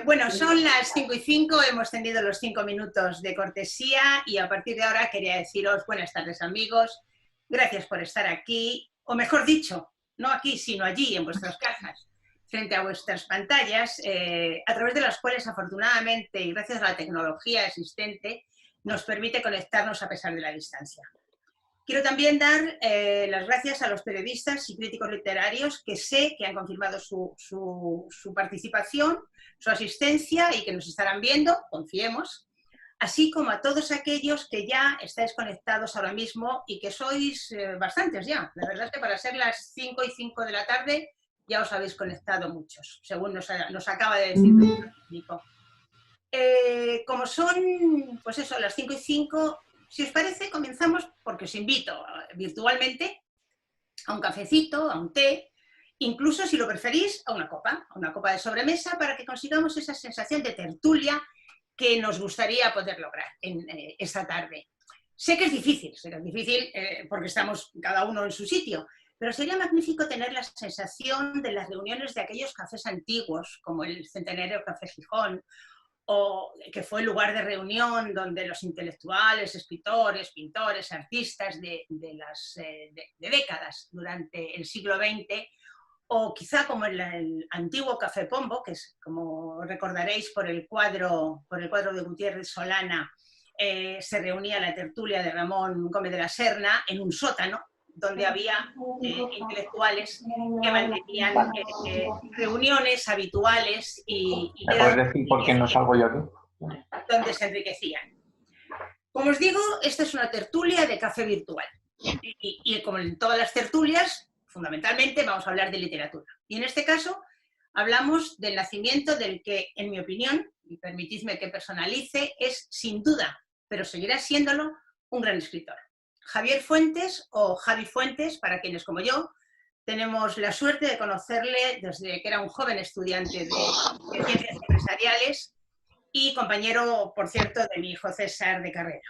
Bueno, son las 5:05, hemos tenido los 5 minutos de cortesía y a partir de ahora quería deciros buenas tardes, amigos. Gracias por estar aquí, o mejor dicho, no aquí, sino allí, en vuestras casas, frente a vuestras pantallas, a través de las cuales, afortunadamente, y gracias a la tecnología existente, nos permite conectarnos a pesar de la distancia. Quiero también dar las gracias a los periodistas y críticos literarios que sé que han confirmado su participación, su asistencia y que nos estarán viendo, confiemos, así como a todos aquellos que ya estáis conectados ahora mismo y que sois bastantes ya. La verdad es que para ser las 5:05 de la tarde ya os habéis conectado muchos, según nos acaba de decir Nico. Como son, pues eso, las 5:05, si os parece, comenzamos porque os invito virtualmente a un cafecito, a un té, incluso si lo preferís, a una copa de sobremesa para que consigamos esa sensación de tertulia que nos gustaría poder lograr en esta tarde. Sé que es difícil porque estamos cada uno en su sitio, pero sería magnífico tener la sensación de las reuniones de aquellos cafés antiguos, como el Centenario Café Gijón, o que fue el lugar de reunión donde los intelectuales, escritores, pintores, artistas de décadas durante el siglo XX, o quizá como el antiguo Café Pombo, que es, como recordaréis por el cuadro de Gutiérrez Solana, se reunía la tertulia de Ramón Gómez de la Serna en un sótano, donde había intelectuales que mantenían reuniones habituales y ¿Me puedes decir por qué no salgo yo aquí? Donde se enriquecían. Como os digo, esta es una tertulia de café virtual. Y como en todas las tertulias, fundamentalmente vamos a hablar de literatura. Y en este caso hablamos del nacimiento del que, en mi opinión, y permitidme que personalice, es sin duda, pero seguirá siéndolo, un gran escritor. Javier Fuentes, o Javi Fuentes, para quienes como yo, tenemos la suerte de conocerle desde que era un joven estudiante de ciencias empresariales y compañero, por cierto, de mi hijo César de carrera.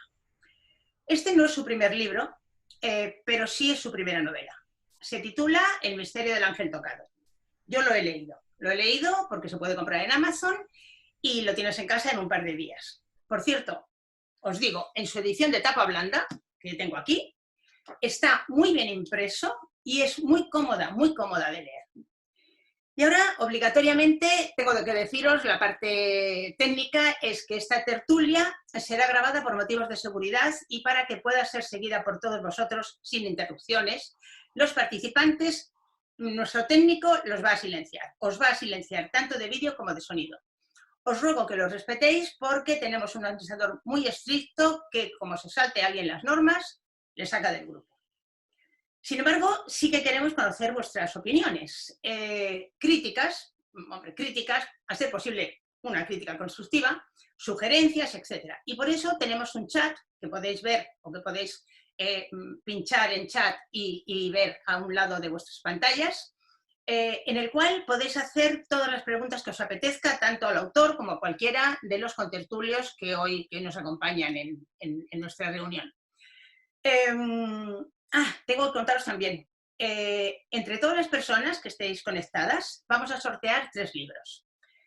Este no es su primer libro, pero sí es su primera novela. Se titula El misterio del ángel tocado. Yo lo he leído porque se puede comprar en Amazon y lo tienes en casa en un par de días. Por cierto, os digo, en su edición de tapa blanda, que tengo aquí, está muy bien impreso y es muy cómoda de leer. Y ahora, obligatoriamente, tengo que deciros, la parte técnica es que esta tertulia será grabada por motivos de seguridad y para que pueda ser seguida por todos vosotros sin interrupciones. Los participantes, nuestro técnico los va a silenciar. Os va a silenciar tanto de vídeo como de sonido. Os ruego que lo respetéis porque tenemos un administrador muy estricto que, como se salte alguien las normas, le saca del grupo. Sin embargo, sí que queremos conocer vuestras opiniones, críticas, a ser posible una crítica constructiva, sugerencias, etc. Y por eso tenemos un chat que podéis ver o que podéis pinchar en chat y ver a un lado de vuestras pantallas, en el cual podéis hacer todas las preguntas que os apetezca, tanto al autor como a cualquiera de los contertulios que hoy nos acompañan en nuestra reunión. Tengo que contaros también, entre todas las personas que estéis conectadas, vamos a sortear 3 libros.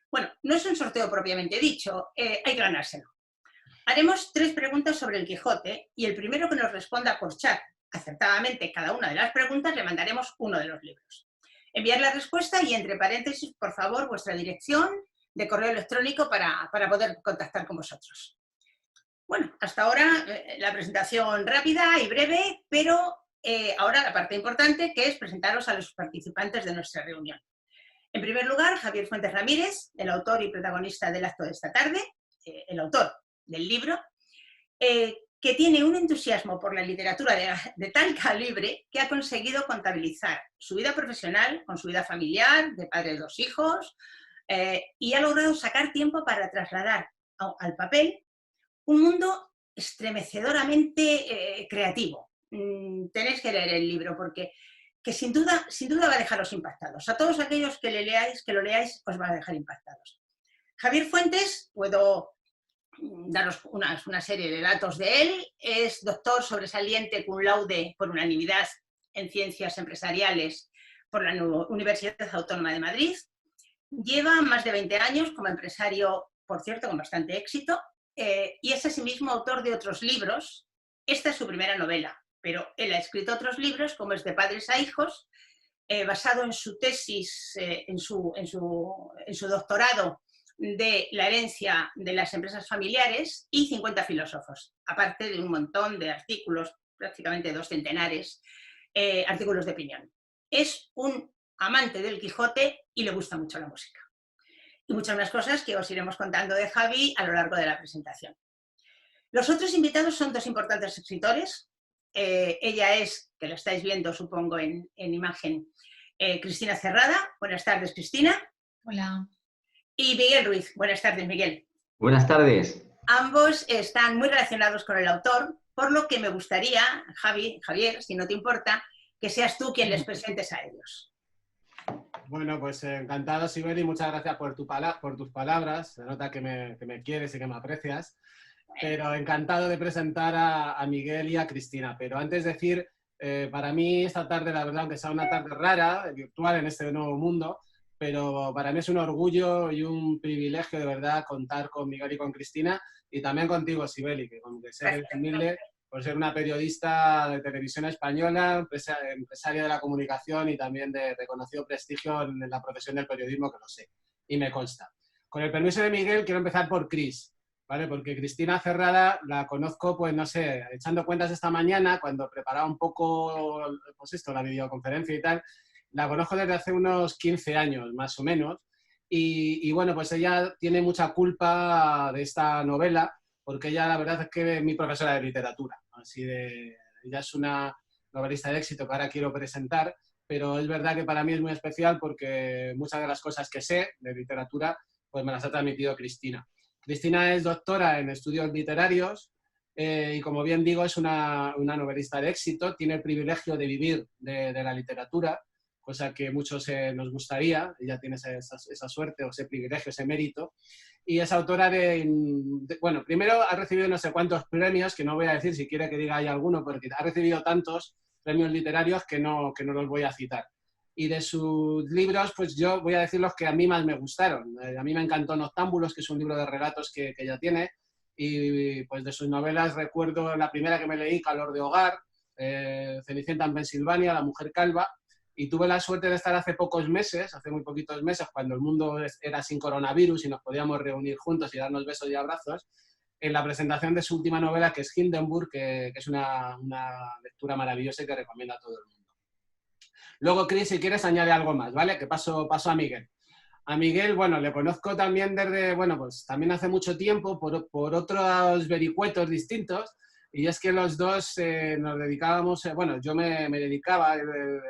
Bueno, no es un sorteo propiamente dicho, hay que ganárselo. Haremos 3 preguntas sobre el Quijote y el primero que nos responda por chat acertadamente cada una de las preguntas le mandaremos uno de los libros. Enviar la respuesta y, entre paréntesis, por favor, vuestra dirección de correo electrónico para poder contactar con vosotros. Bueno, hasta ahora la presentación rápida y breve, pero ahora la parte importante, que es presentaros a los participantes de nuestra reunión. En primer lugar, Javier Fuentes Ramírez, el autor y protagonista del acto de esta tarde, el autor del libro, que tiene un entusiasmo por la literatura de tal calibre que ha conseguido contabilizar su vida profesional con su vida familiar, de padre de 2 hijos, y ha logrado sacar tiempo para trasladar al papel un mundo estremecedoramente creativo. Tenéis que leer el libro porque sin duda va a dejaros impactados. A todos aquellos que lo leáis, os va a dejar impactados. Javier Fuentes, puedo daros una serie de datos de él. Es doctor sobresaliente cum laude por unanimidad en Ciencias Empresariales por la Universidad Autónoma de Madrid. Lleva más de 20 años como empresario, por cierto, con bastante éxito, y es asimismo autor de otros libros. Esta es su primera novela, pero él ha escrito otros libros, como es De padres a hijos, basado en su tesis, en su doctorado de la herencia de las empresas familiares, y 50 filósofos, aparte de un montón de artículos, prácticamente 2 centenares, artículos de opinión. Es un amante del Quijote y le gusta mucho la música. Y muchas más cosas que os iremos contando de Javi a lo largo de la presentación. Los otros invitados son 2 importantes escritores. Ella es, que la estáis viendo supongo en imagen, Cristina Cerrada. Buenas tardes, Cristina. Hola. Y Miguel Ruiz. Buenas tardes, Miguel. Buenas tardes. Ambos están muy relacionados con el autor, por lo que me gustaría, Javier, si no te importa, que seas tú quien les presentes a ellos. Bueno, pues encantado, Sibeli, muchas gracias por tus palabras. Se nota que me quieres y que me aprecias. Pero encantado de presentar a Miguel y a Cristina. Pero antes de decir, para mí esta tarde, la verdad, aunque sea una tarde rara, virtual en este nuevo mundo, pero para mí es un orgullo y un privilegio de verdad contar con Miguel y con Cristina, y también contigo, Sibeli, que como que ser humilde por ser una periodista de televisión española, empresaria de la comunicación y también de reconocido prestigio en la profesión del periodismo, que lo sé, y me consta. Con el permiso de Miguel, quiero empezar por Cris, ¿vale? Porque Cristina Cerrada la conozco, pues no sé, echando cuentas esta mañana, cuando preparaba un poco, pues esto, la videoconferencia y tal, la conozco desde hace unos 15 años, más o menos, y bueno, pues ella tiene mucha culpa de esta novela, porque ella la verdad es que es mi profesora de literatura, ella es una novelista de éxito que ahora quiero presentar, pero es verdad que para mí es muy especial porque muchas de las cosas que sé de literatura pues me las ha transmitido Cristina. Cristina es doctora en estudios literarios y, como bien digo, es una novelista de éxito, tiene el privilegio de vivir de la literatura, cosa que muchos nos gustaría. Ella tiene esa suerte o ese privilegio, ese mérito, y es autora bueno, primero ha recibido no sé cuántos premios, que no voy a decir, si quiere que diga hay alguno, porque ha recibido tantos premios literarios que no los voy a citar. Y de sus libros, pues yo voy a decir los que a mí más me gustaron. A mí me encantó Noctámbulos, que es un libro de relatos que ella tiene, y pues de sus novelas recuerdo la primera que me leí, Calor de hogar, Cenicienta en Pensilvania, La mujer calva, y tuve la suerte de estar hace muy poquitos meses, cuando el mundo era sin coronavirus y nos podíamos reunir juntos y darnos besos y abrazos, en la presentación de su última novela, que es Hindenburg, que es una lectura maravillosa y que recomiendo a todo el mundo. Luego, Cris, si quieres, añade algo más, ¿vale? Que paso a Miguel. A Miguel, bueno, le conozco también desde, bueno, pues también hace mucho tiempo por otros vericuetos distintos, y es que los dos nos dedicábamos, bueno, yo me dedicaba,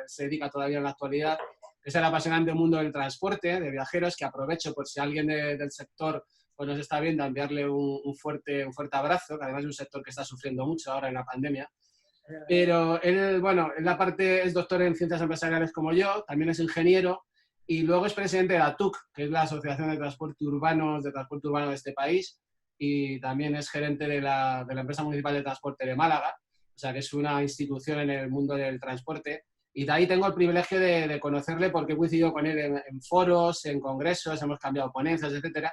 se dedica todavía en la actualidad, es el apasionante mundo del transporte, de viajeros, que aprovecho por si alguien del sector pues nos está viendo, a enviarle un fuerte abrazo, que además es un sector que está sufriendo mucho ahora en la pandemia. Pero él, bueno, en la parte es doctor en ciencias empresariales como yo, también es ingeniero, y luego es presidente de la ATUC, que es la Asociación de Transporte Urbano de este país, y también es gerente de la Empresa Municipal de Transporte de Málaga, o sea que es una institución en el mundo del transporte, y de ahí tengo el privilegio de conocerle porque he coincidido con él en foros, en congresos, hemos cambiado ponencias, etcétera.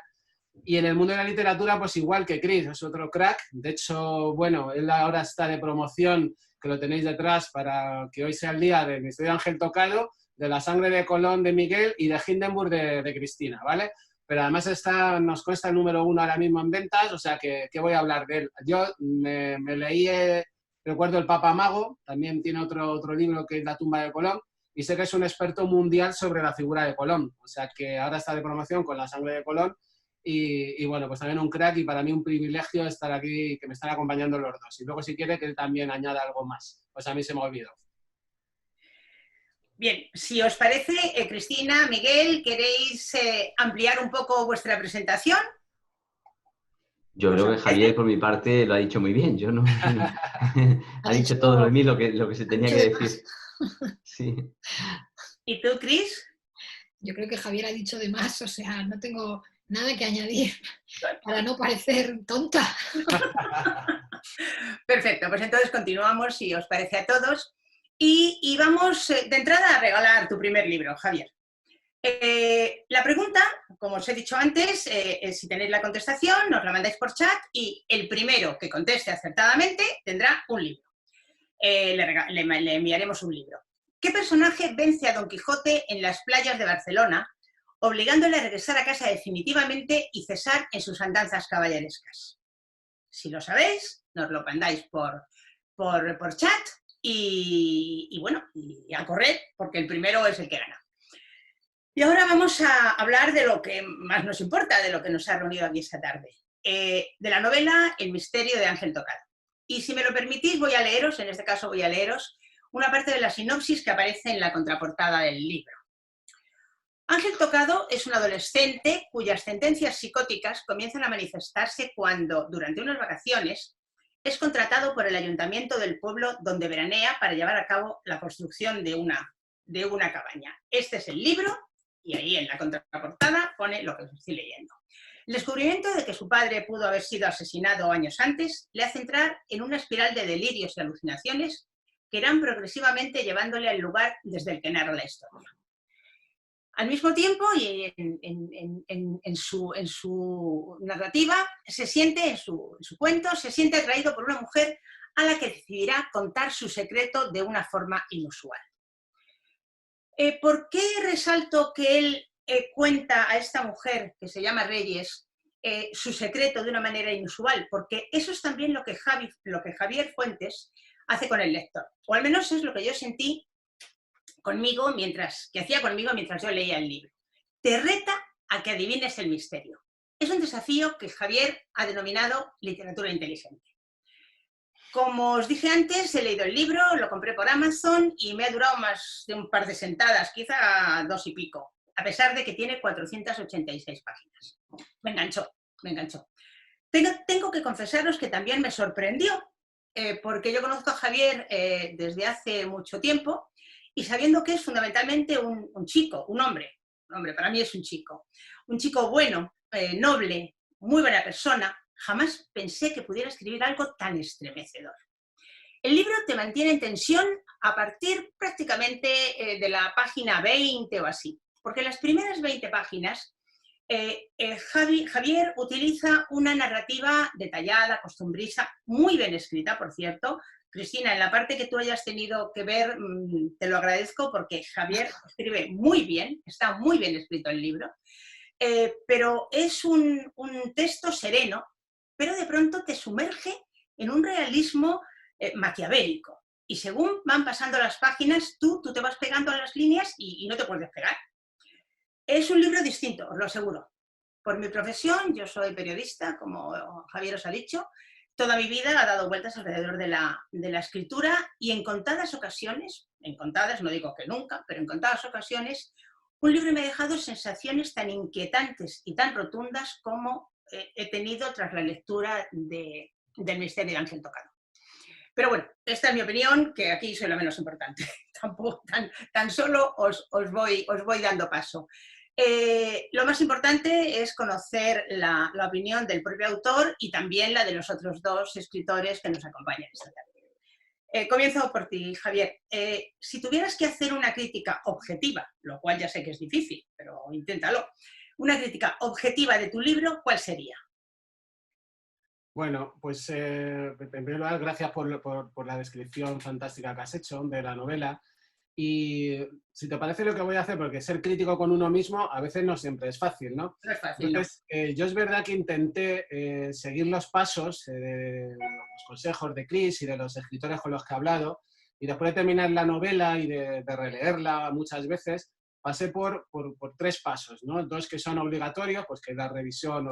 Y en el mundo de la literatura, pues igual que Cris, es otro crack. De hecho, bueno, él ahora está de promoción, que lo tenéis detrás, para que hoy sea el día del Misterio de Ángel Tocado, de La sangre de Colón de Miguel y de Hindenburg de Cristina, ¿vale? Pero además nos cuesta el número 1 ahora mismo en ventas, o sea que voy a hablar de él. Yo me leí, recuerdo, El Papa Mago, también tiene otro libro que es La tumba de Colón, y sé que es un experto mundial sobre la figura de Colón, o sea que ahora está de promoción con La sangre de Colón, y bueno, pues también un crack, y para mí un privilegio estar aquí, que me están acompañando los dos. Y luego, si quiere, que él también añada algo más, pues a mí se me olvidó. Bien, si os parece, Cristina, Miguel, ¿queréis ampliar un poco vuestra presentación? Yo creo que Javier, por mi parte, lo ha dicho muy bien. Yo no ha dicho todo de mí lo que se tenía que decir. Sí. ¿Y tú, Cris? Yo creo que Javier ha dicho de más, o sea, no tengo nada que añadir para no parecer tonta. Perfecto, pues entonces continuamos, si os parece a todos. Y vamos de entrada a regalar tu primer libro, Javier. La pregunta, como os he dicho antes, si tenéis la contestación, nos la mandáis por chat y el primero que conteste acertadamente tendrá un libro. Le enviaremos un libro. ¿Qué personaje vence a Don Quijote en las playas de Barcelona, obligándole a regresar a casa definitivamente y cesar en sus andanzas caballerescas? Si lo sabéis, nos lo mandáis por chat y bueno, y a correr, porque el primero es el que gana. Y ahora vamos a hablar de lo que más nos importa, de lo que nos ha reunido aquí esta tarde, de la novela El misterio de Ángel Tocado. Y si me lo permitís, voy a leeros, en este caso voy a leeros, una parte de la sinopsis que aparece en la contraportada del libro. Ángel Tocado es un adolescente cuyas tendencias psicóticas comienzan a manifestarse cuando, durante unas vacaciones, es contratado por el ayuntamiento del pueblo donde veranea para llevar a cabo la construcción de una cabaña. Este es el libro y ahí en la contraportada pone lo que os estoy leyendo. El descubrimiento de que su padre pudo haber sido asesinado años antes le hace entrar en una espiral de delirios y alucinaciones que irán progresivamente llevándole al lugar desde el que narra la historia. Al mismo tiempo, y en su narrativa, en su cuento, se siente atraído por una mujer a la que decidirá contar su secreto de una forma inusual. ¿Por qué resalto que él cuenta a esta mujer, que se llama Reyes, su secreto de una manera inusual? Porque eso es también lo que Javier Fuentes hace con el lector. O al menos es lo que yo sentí conmigo mientras yo leía el libro. Te reta a que adivines el misterio. Es un desafío que Javier ha denominado literatura inteligente. Como os dije antes, he leído el libro, lo compré por Amazon y me ha durado más de un par de sentadas, quizá 2 y pico, a pesar de que tiene 486 páginas. Me enganchó. Tengo que confesaros que también me sorprendió, porque yo conozco a Javier desde hace mucho tiempo y sabiendo que es fundamentalmente un chico, un hombre, para mí es un chico bueno, noble, muy buena persona, jamás pensé que pudiera escribir algo tan estremecedor. El libro te mantiene en tensión a partir prácticamente de la página 20 o así, porque en las primeras 20 páginas Javier utiliza una narrativa detallada, costumbrista, muy bien escrita, por cierto. Cristina, en la parte que tú hayas tenido que ver, te lo agradezco porque Javier escribe muy bien, está muy bien escrito el libro, pero es un texto sereno, pero de pronto te sumerge en un realismo maquiavélico. Y según van pasando las páginas, tú te vas pegando a las líneas y no te puedes pegar. Es un libro distinto, os lo aseguro. Por mi profesión, yo soy periodista, como Javier os ha dicho, toda mi vida ha dado vueltas alrededor de la escritura y en contadas ocasiones, no digo que nunca, pero en contadas ocasiones, un libro me ha dejado sensaciones tan inquietantes y tan rotundas como he tenido tras la lectura del misterio de Ángel Tocado. Pero bueno, esta es mi opinión, que aquí soy la menos importante. Tampoco tan solo os voy dando paso. Lo más importante es conocer la opinión del propio autor y también la de los otros 2 escritores que nos acompañan esta tarde. Comienzo por ti, Javier. Si tuvieras que hacer una crítica objetiva, lo cual ya sé que es difícil, pero inténtalo, una crítica objetiva de tu libro, ¿cuál sería? Bueno, pues en primer lugar, gracias por la descripción fantástica que has hecho de la novela. Y si te parece lo que voy a hacer, porque ser crítico con uno mismo a veces no siempre es fácil, ¿no? No es fácil, entonces, yo es verdad que intenté seguir los pasos de los consejos de Chris y de los escritores con los que he hablado, y después de terminar la novela y de releerla muchas veces, pasé por 3 pasos, ¿no? 2 que son obligatorios, pues que es la revisión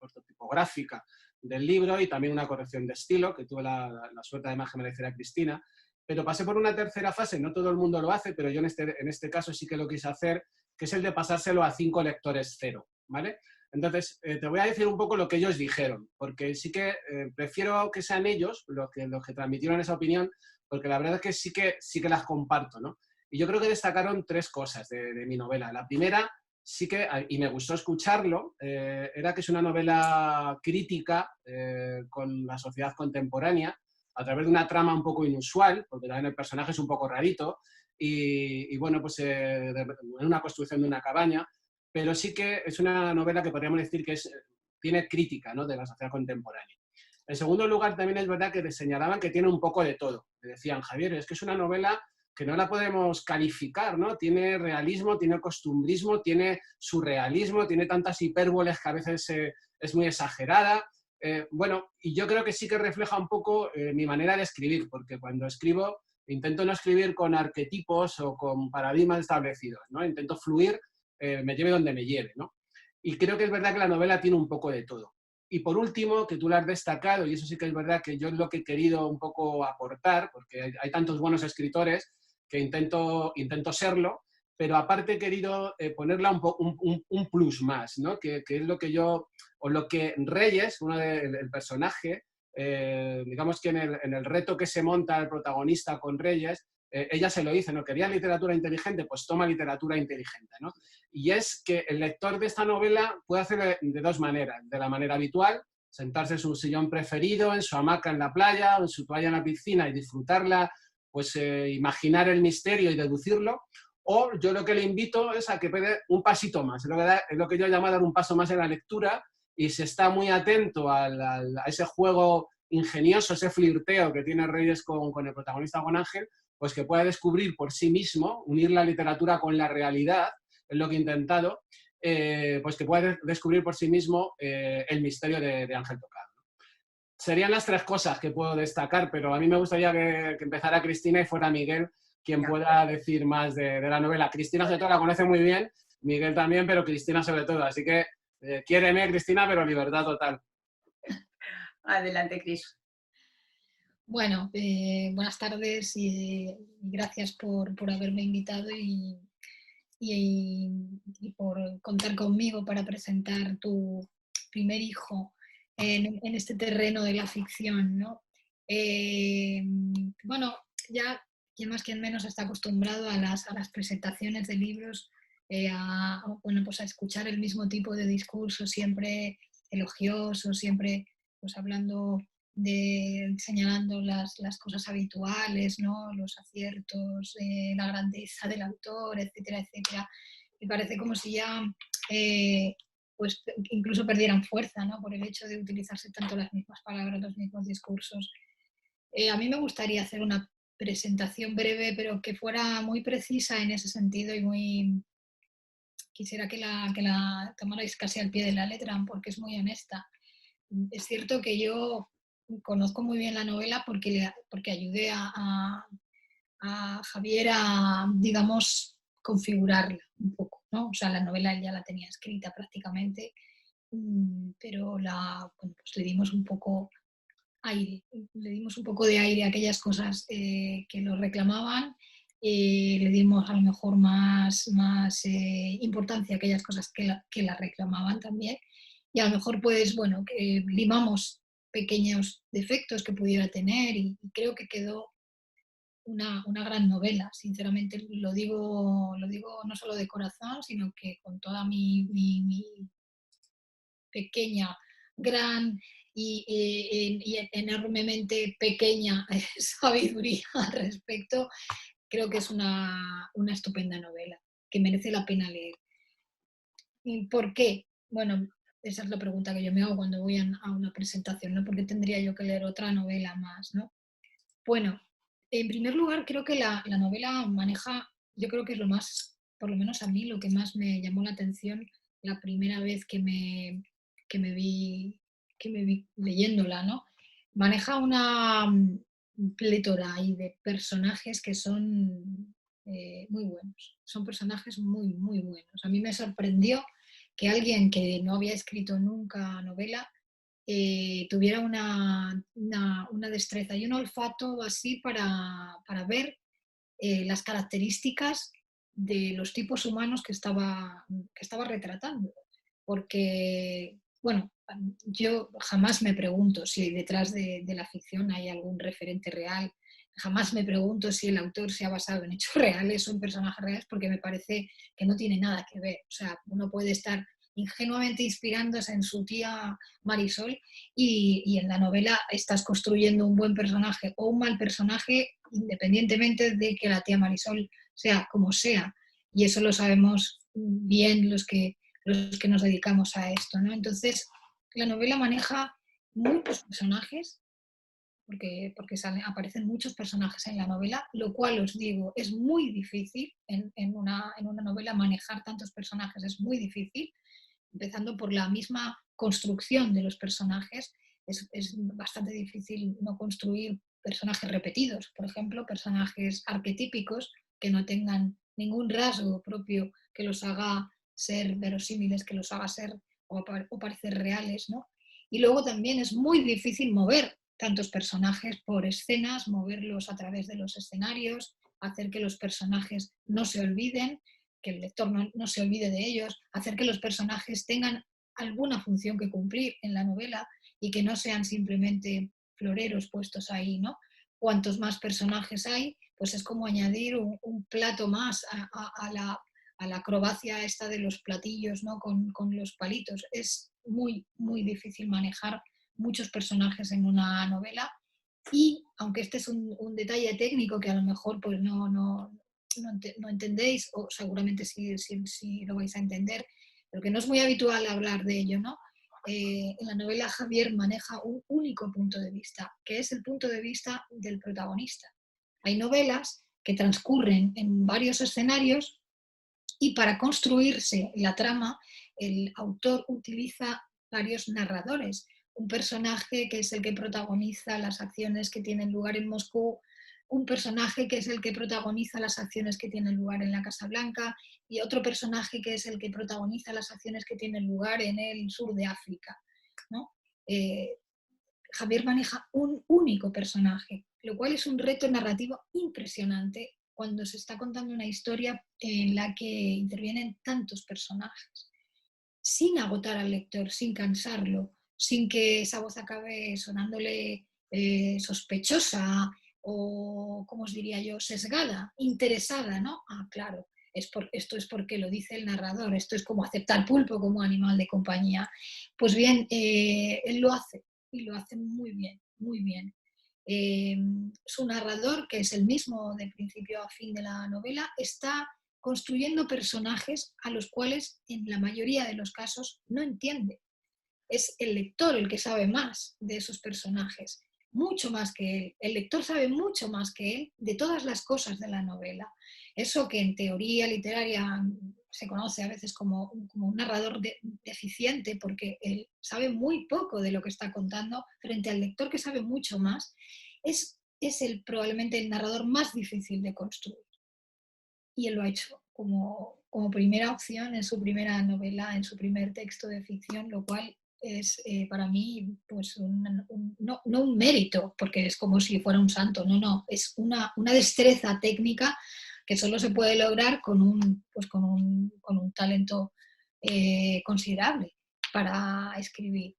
ortotipográfica del libro y también una corrección de estilo, que tuve la suerte además que me la hiciera Cristina. Pero pasé por una tercera fase, no todo el mundo lo hace, pero yo en este caso sí que lo quise hacer, que es el de pasárselo a 5 lectores 0, ¿vale? Entonces, te voy a decir un poco lo que ellos dijeron, porque sí que prefiero que sean ellos los que transmitieron esa opinión, porque la verdad es que sí que las comparto, ¿no? Y yo creo que destacaron 3 cosas de mi novela. La primera, sí que, y me gustó escucharlo, era que es una novela crítica con la sociedad contemporánea, a través de una trama un poco inusual, porque también el personaje es un poco rarito, y bueno, pues en una construcción de una cabaña, pero sí que es una novela que podríamos decir que tiene crítica, ¿no?, de la sociedad contemporánea. En segundo lugar, también es verdad que señalaban que tiene un poco de todo. Me decían, Javier, es que es una novela que no la podemos calificar, ¿no? Tiene realismo, tiene costumbrismo, tiene surrealismo, tiene tantas hipérboles que a veces es muy exagerada. Bueno, y yo creo que sí que refleja un poco mi manera de escribir, porque cuando escribo intento no escribir con arquetipos o con paradigmas establecidos, ¿no? Intento fluir, me lleve donde me lleve, ¿no? Y creo que es verdad que la novela tiene un poco de todo. Y por último, que tú lo has destacado, y eso sí que es verdad que yo es lo que he querido un poco aportar, porque hay tantos buenos escritores que intento serlo, pero aparte he querido ponerla un plus más, ¿no? Que es lo que yo, o lo que Reyes, el personaje, digamos que en el reto que se monta el protagonista con Reyes, ella se lo dice, ¿no? ¿Quería literatura inteligente? Pues toma literatura inteligente, ¿no? Y es que el lector de esta novela puede hacer de dos maneras. De la manera habitual, sentarse en su sillón preferido, en su hamaca en la playa, o en su toalla en la piscina y disfrutarla, pues imaginar el misterio y deducirlo. O yo lo que le invito es a que pegue un pasito más. Es lo que yo llamo dar un paso más en la lectura, y si está muy atento a ese juego ingenioso, ese flirteo que tiene Reyes con el protagonista, con Ángel, pues que pueda descubrir por sí mismo, unir la literatura con la realidad, es lo que he intentado, pues que pueda descubrir por sí mismo el misterio de Ángel Tocado. Serían las tres cosas que puedo destacar, pero a mí me gustaría que empezara Cristina y fuera Miguel quien pueda decir más de la novela. Cristina sobre todo la conoce muy bien, Miguel también, pero Cristina sobre todo, así que quiéreme, Cristina, pero libertad total. Adelante, Cris. Bueno, buenas tardes y gracias por haberme invitado y por contar conmigo para presentar tu primer hijo en este terreno de la ficción, ¿no? Bueno, ya quien más quien menos está acostumbrado a las presentaciones de libros, bueno, pues a escuchar el mismo tipo de discurso siempre elogioso, siempre pues hablando señalando las cosas habituales, ¿no? Los aciertos, la grandeza del autor, etcétera, etcétera. Me parece como si ya pues incluso perdieran fuerza, ¿no? Por el hecho de utilizarse tanto las mismas palabras, los mismos discursos. A mí me gustaría hacer una presentación breve, pero que fuera muy precisa en ese sentido y muy... Quisiera que la tomarais casi al pie de la letra, porque es muy honesta. Es cierto que yo conozco muy bien la novela porque ayudé a Javier a, digamos, configurarla un poco, ¿no? O sea, la novela él ya la tenía escrita prácticamente, pero bueno, pues le dimos un poco de aire a aquellas cosas que lo reclamaban, le dimos a lo mejor más importancia a aquellas cosas que la reclamaban también, y a lo mejor pues bueno, que limamos pequeños defectos que pudiera tener y creo que quedó una gran novela, sinceramente lo digo no solo de corazón, sino que con toda mi pequeña, gran y enormemente pequeña sabiduría al respecto, creo que es una estupenda novela, que merece la pena leer. ¿Y por qué? Bueno, esa es la pregunta que yo me hago cuando voy a una presentación, ¿no? ¿Por qué tendría yo que leer otra novela más, ¿no? Bueno, en primer lugar, creo que la novela maneja, yo creo que es lo más, por lo menos a mí, lo que más me llamó la atención la primera vez que me vi leyéndola, ¿no? Maneja una plétora ahí de personajes que son muy buenos. Son personajes muy, muy buenos. A mí me sorprendió que alguien que no había escrito nunca novela tuviera una destreza y un olfato así para ver las características de los tipos humanos que estaba retratando. Porque, bueno, yo jamás me pregunto si detrás de la ficción hay algún referente real. Jamás me pregunto si el autor se ha basado en hechos reales o en personajes reales, porque me parece que no tiene nada que ver. O sea, uno puede estar ingenuamente inspirándose en su tía Marisol y en la novela estás construyendo un buen personaje o un mal personaje independientemente de que la tía Marisol sea como sea. Y eso lo sabemos bien los que nos dedicamos a esto, ¿no? Entonces, la novela maneja muchos personajes, porque aparecen muchos personajes en la novela, lo cual os digo, es muy difícil en una novela manejar tantos personajes, es muy difícil, empezando por la misma construcción de los personajes. Es bastante difícil no construir personajes repetidos, por ejemplo, personajes arquetípicos que no tengan ningún rasgo propio que los haga ser verosímiles, que los haga ser o parecer reales, ¿no? Y luego también es muy difícil mover tantos personajes por escenas, moverlos a través de los escenarios, hacer que los personajes no se olviden, que el lector no se olvide de ellos, hacer que los personajes tengan alguna función que cumplir en la novela y que no sean simplemente floreros puestos ahí, ¿no? Cuantos más personajes hay, pues es como añadir un plato más a la acrobacia esta de los platillos, ¿no? Con los palitos. Es muy, muy difícil manejar muchos personajes en una novela y, aunque este es un detalle técnico que a lo mejor pues no entendéis, o seguramente sí lo vais a entender, pero que no es muy habitual hablar de ello, ¿no? En la novela Javier maneja un único punto de vista, que es el punto de vista del protagonista. Hay novelas que transcurren en varios escenarios y para construirse la trama, el autor utiliza varios narradores. Un personaje que es el que protagoniza las acciones que tienen lugar en Moscú, un personaje que es el que protagoniza las acciones que tienen lugar en la Casa Blanca y otro personaje que es el que protagoniza las acciones que tienen lugar en el sur de África, ¿no? Javier maneja un único personaje, lo cual es un reto narrativo impresionante cuando se está contando una historia en la que intervienen tantos personajes, sin agotar al lector, sin cansarlo, sin que esa voz acabe sonándole sospechosa o, ¿cómo os diría yo?, sesgada, interesada, ¿no? Ah, claro, esto es porque lo dice el narrador, esto es como aceptar pulpo como animal de compañía. Pues bien, él lo hace y lo hace muy bien, muy bien. Su narrador, que es el mismo de principio a fin de la novela, está construyendo personajes a los cuales en la mayoría de los casos no entiende. Es el lector el que sabe más de esos personajes, mucho más que él. El lector sabe mucho más que él de todas las cosas de la novela. Eso que en teoría literaria se conoce a veces como un narrador deficiente, porque él sabe muy poco de lo que está contando frente al lector que sabe mucho más, es probablemente el narrador más difícil de construir. Y él lo ha hecho como primera opción en su primera novela, en su primer texto de ficción, lo cual es para mí pues no un mérito, porque es como si fuera un santo, no, es una destreza técnica que solo se puede lograr con un talento considerable para escribir.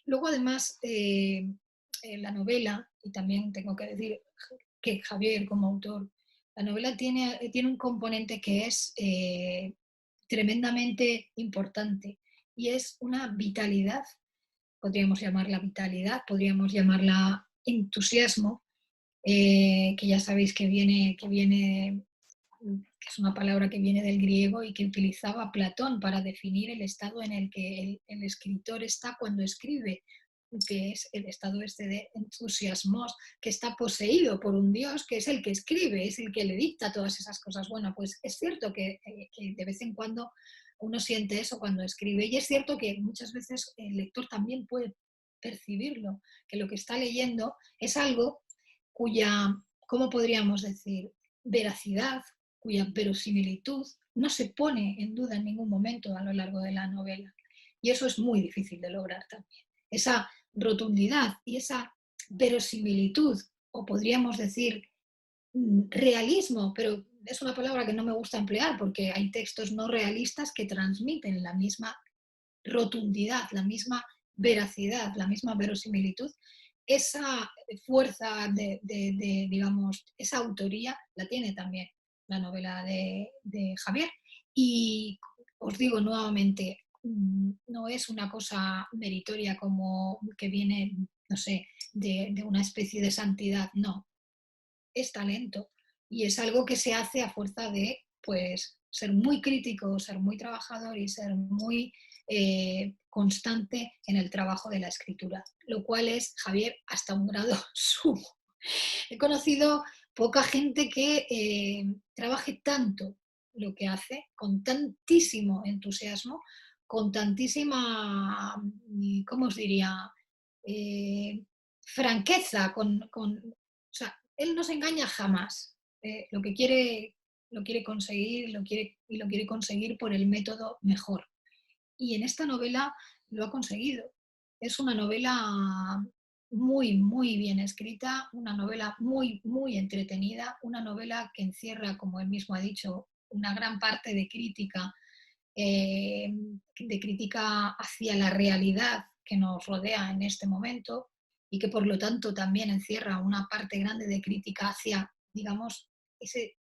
Luego, además, la novela, y también tengo que decir que Javier como autor, la novela tiene un componente que es tremendamente importante y es una vitalidad. Podríamos llamarla vitalidad, podríamos llamarla entusiasmo, que ya sabéis que es una palabra que viene del griego y que utilizaba Platón para definir el estado en el que el escritor está cuando escribe, que es el estado este de entusiasmos, que está poseído por un Dios, que es el que escribe, es el que le dicta todas esas cosas. Bueno, pues es cierto que de vez en cuando uno siente eso cuando escribe, y es cierto que muchas veces el lector también puede percibirlo, que lo que está leyendo es algo cuya, ¿cómo podríamos decir?, veracidad, cuya verosimilitud no se pone en duda en ningún momento a lo largo de la novela. Y eso es muy difícil de lograr también. Esa rotundidad y esa verosimilitud, o podríamos decir realismo, pero es una palabra que no me gusta emplear porque hay textos no realistas que transmiten la misma rotundidad, la misma veracidad, la misma verosimilitud. Esa fuerza digamos, esa autoría la tiene también la novela de Javier. Y os digo nuevamente, no es una cosa meritoria como que viene, no sé, de una especie de santidad, no. es talento y es algo que se hace a fuerza de, pues, ser muy crítico, ser muy trabajador y ser muy constante en el trabajo de la escritura, lo cual es, Javier, hasta un grado sumo. He conocido poca gente que trabaje tanto lo que hace, con tantísimo entusiasmo, con tantísima, ¿cómo os diría?, franqueza, o sea, él no se engaña jamás. Lo que quiere lo quiere conseguir, lo quiere conseguir por el método mejor. Y en esta novela lo ha conseguido. Es una novela muy, muy bien escrita, una novela muy, muy entretenida, una novela que encierra, como él mismo ha dicho, una gran parte de crítica hacia la realidad que nos rodea en este momento y que por lo tanto también encierra una parte grande de crítica hacia, digamos, ese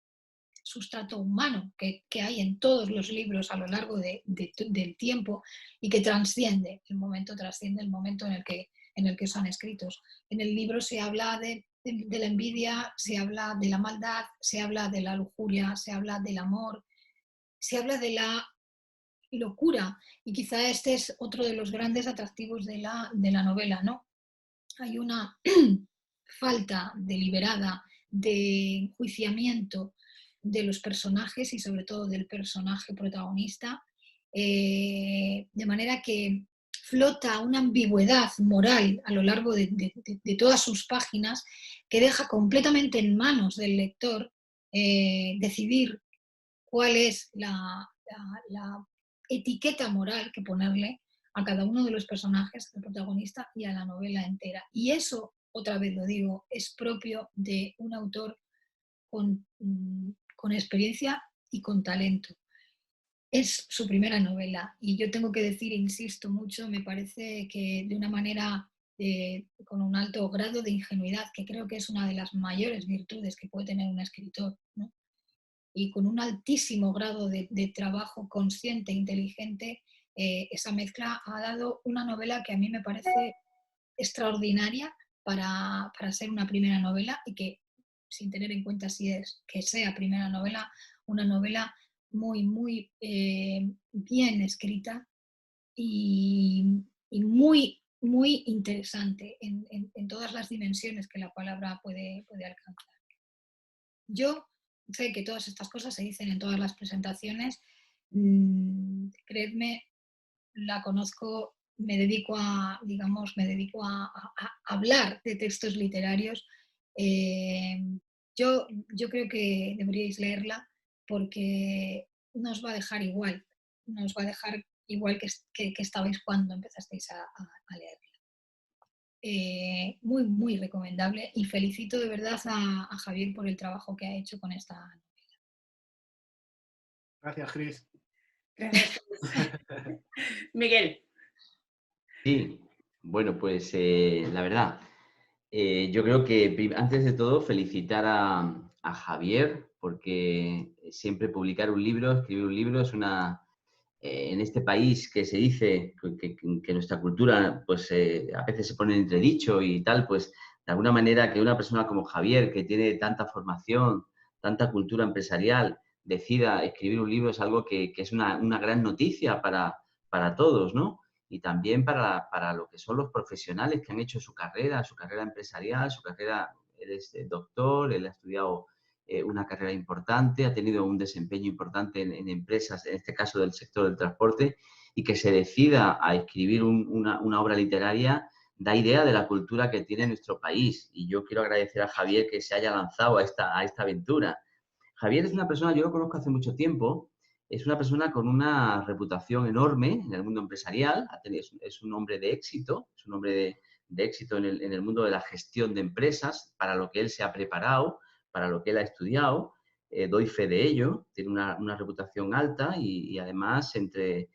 sustrato humano que hay en todos los libros a lo largo del tiempo y que trasciende el momento en el que son escritos. En el libro se habla de la envidia, se habla de la maldad, se habla de la lujuria, se habla del amor, se habla de la locura, y quizá este es otro de los grandes atractivos de la novela, ¿no? Hay una falta deliberada de enjuiciamiento de los personajes y sobre todo del personaje protagonista, de manera que flota una ambigüedad moral a lo largo de todas sus páginas que deja completamente en manos del lector decidir cuál es la etiqueta moral que ponerle a cada uno de los personajes, al protagonista y a la novela entera. Y eso, otra vez lo digo, es propio de un autor con experiencia y con talento. Es su primera novela y yo tengo que decir, insisto mucho, me parece que de una manera con un alto grado de ingenuidad, que creo que es una de las mayores virtudes que puede tener un escritor, ¿no? Y con un altísimo grado de trabajo consciente e inteligente, esa mezcla ha dado una novela que a mí me parece extraordinaria para ser una primera novela y que, sin tener en cuenta si es que sea primera novela, una novela muy, muy bien escrita y muy, muy interesante en todas las dimensiones que la palabra puede alcanzar. Yo sé que todas estas cosas se dicen en todas las presentaciones. Creedme, la conozco, me dedico a hablar de textos literarios. Yo creo que deberíais leerla porque no os va a dejar igual, no os va a dejar igual que estabais cuando empezasteis a leerla. Muy, muy recomendable y felicito de verdad a Javier por el trabajo que ha hecho con esta novela. Gracias, Cris. Gracias. Miguel. Sí, bueno, pues la verdad, yo creo que antes de todo felicitar a Javier, porque siempre publicar un libro, escribir un libro es en este país que se dice que nuestra cultura pues a veces se pone en entredicho y tal, pues de alguna manera que una persona como Javier, que tiene tanta formación, tanta cultura empresarial, decida escribir un libro es algo que es una gran noticia para todos, ¿no? Y también para lo que son los profesionales que han hecho su carrera empresarial, su carrera, él es doctor, él ha estudiado una carrera importante, ha tenido un desempeño importante en empresas, en este caso del sector del transporte, y que se decida a escribir una obra literaria da idea de la cultura que tiene nuestro país. Y yo quiero agradecer a Javier que se haya lanzado a esta aventura. Javier es una persona, yo lo conozco hace mucho tiempo, es una persona con una reputación enorme en el mundo empresarial, es un hombre de éxito, es un hombre de éxito en el mundo de la gestión de empresas, para lo que él se ha preparado, para lo que él ha estudiado, doy fe de ello, tiene una reputación alta y además entre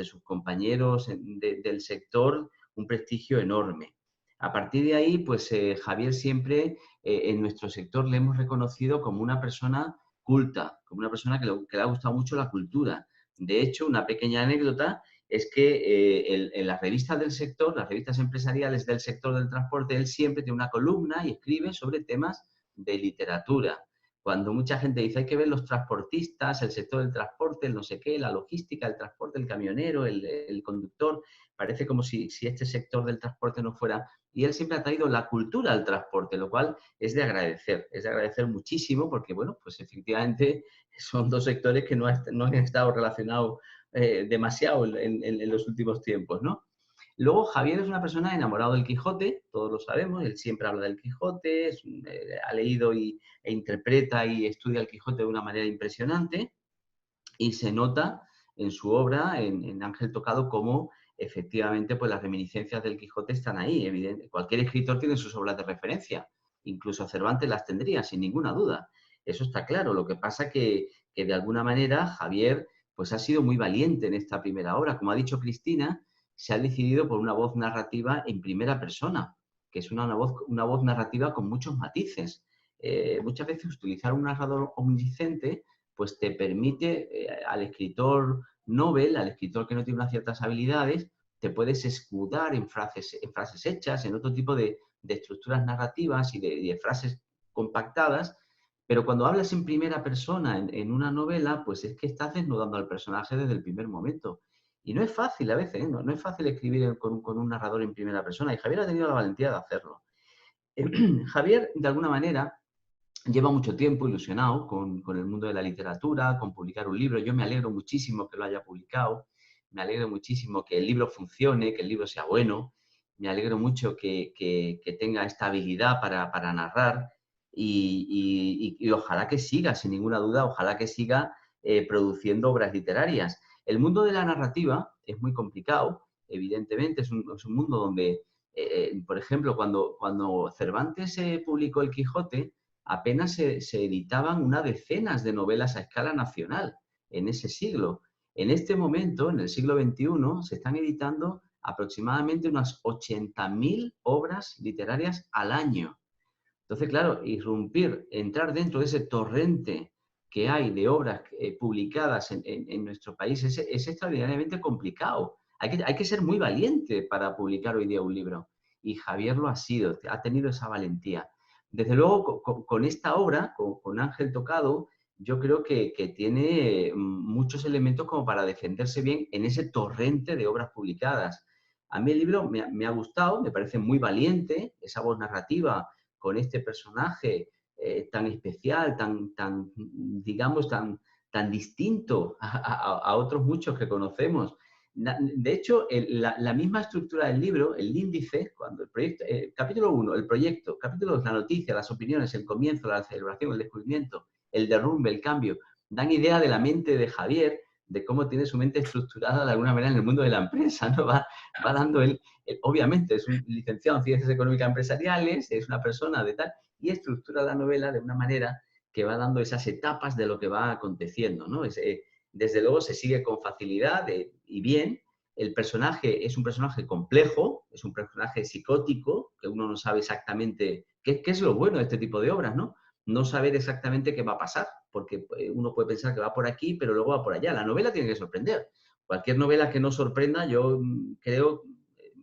sus compañeros del sector un prestigio enorme. A partir de ahí, pues Javier siempre en nuestro sector le hemos reconocido como una persona culta, como una persona que le ha gustado mucho la cultura. De hecho, una pequeña anécdota es que en las revistas del sector, las revistas empresariales del sector del transporte, él siempre tiene una columna y escribe sobre temas de literatura. Cuando mucha gente dice hay que ver los transportistas, el sector del transporte, el no sé qué, la logística, el transporte, el camionero, el conductor, parece como si este sector del transporte no fuera... Y él siempre ha traído la cultura al transporte, lo cual es de agradecer muchísimo porque, bueno, pues efectivamente son dos sectores que no han estado relacionados demasiado en los últimos tiempos, ¿no? Luego, Javier es una persona enamorado del Quijote, todos lo sabemos, él siempre habla del Quijote, ha leído e interpreta y estudia el Quijote de una manera impresionante y se nota en su obra, en Ángel Tocado, cómo efectivamente pues, las reminiscencias del Quijote están ahí. Evidente. Cualquier escritor tiene sus obras de referencia, incluso Cervantes las tendría, sin ninguna duda. Eso está claro. Lo que pasa que de alguna manera Javier pues, ha sido muy valiente en esta primera obra. Como ha dicho Cristina, se ha decidido por una voz narrativa en primera persona, que es una voz narrativa con muchos matices. Muchas veces utilizar un narrador omnisciente pues te permite al escritor novel, al escritor que no tiene unas ciertas habilidades, te puedes escudar en frases hechas, en otro tipo de estructuras narrativas y de frases compactadas, pero cuando hablas en primera persona en una novela, pues es que estás desnudando al personaje desde el primer momento. Y no es fácil a veces, no es fácil escribir con un narrador en primera persona, y Javier ha tenido la valentía de hacerlo. Javier, de alguna manera, lleva mucho tiempo ilusionado con el mundo de la literatura, con publicar un libro. Yo me alegro muchísimo que lo haya publicado, me alegro muchísimo que el libro funcione, que el libro sea bueno, me alegro mucho que tenga esta habilidad para narrar y ojalá que siga, sin ninguna duda, ojalá que siga produciendo obras literarias. El mundo de la narrativa es muy complicado, evidentemente, es un mundo donde, por ejemplo, cuando Cervantes publicó El Quijote, apenas se editaban unas decenas de novelas a escala nacional en ese siglo. En este momento, en el siglo XXI, se están editando aproximadamente unas 80.000 obras literarias al año. Entonces, claro, entrar dentro de ese torrente que hay de obras publicadas en nuestro país es extraordinariamente complicado. Hay que ser muy valiente para publicar hoy día un libro. Y Javier lo ha sido, ha tenido esa valentía. Desde luego, con esta obra, con Ángel Tocado, yo creo que tiene muchos elementos como para defenderse bien en ese torrente de obras publicadas. A mí el libro me ha gustado, me parece muy valiente, esa voz narrativa con este personaje tan especial, digamos, tan distinto a otros muchos que conocemos. De hecho, la misma estructura del libro, el índice, cuando el proyecto, capítulo 1, el proyecto, capítulo 2, la noticia, las opiniones, el comienzo, la celebración, el descubrimiento, el derrumbe, el cambio, dan idea de la mente de Javier, de cómo tiene su mente estructurada de alguna manera en el mundo de la empresa, ¿no? Va dando él, obviamente es un licenciado en Ciencias Económicas Empresariales, es una persona de tal, y estructura la novela de una manera que va dando esas etapas de lo que va aconteciendo, ¿no? Desde luego se sigue con facilidad y bien. El personaje es un personaje complejo, es un personaje psicótico, que uno no sabe exactamente qué es lo bueno de este tipo de obras, ¿no? No saber exactamente qué va a pasar, porque uno puede pensar que va por aquí, pero luego va por allá. La novela tiene que sorprender. Cualquier novela que no sorprenda, yo creo,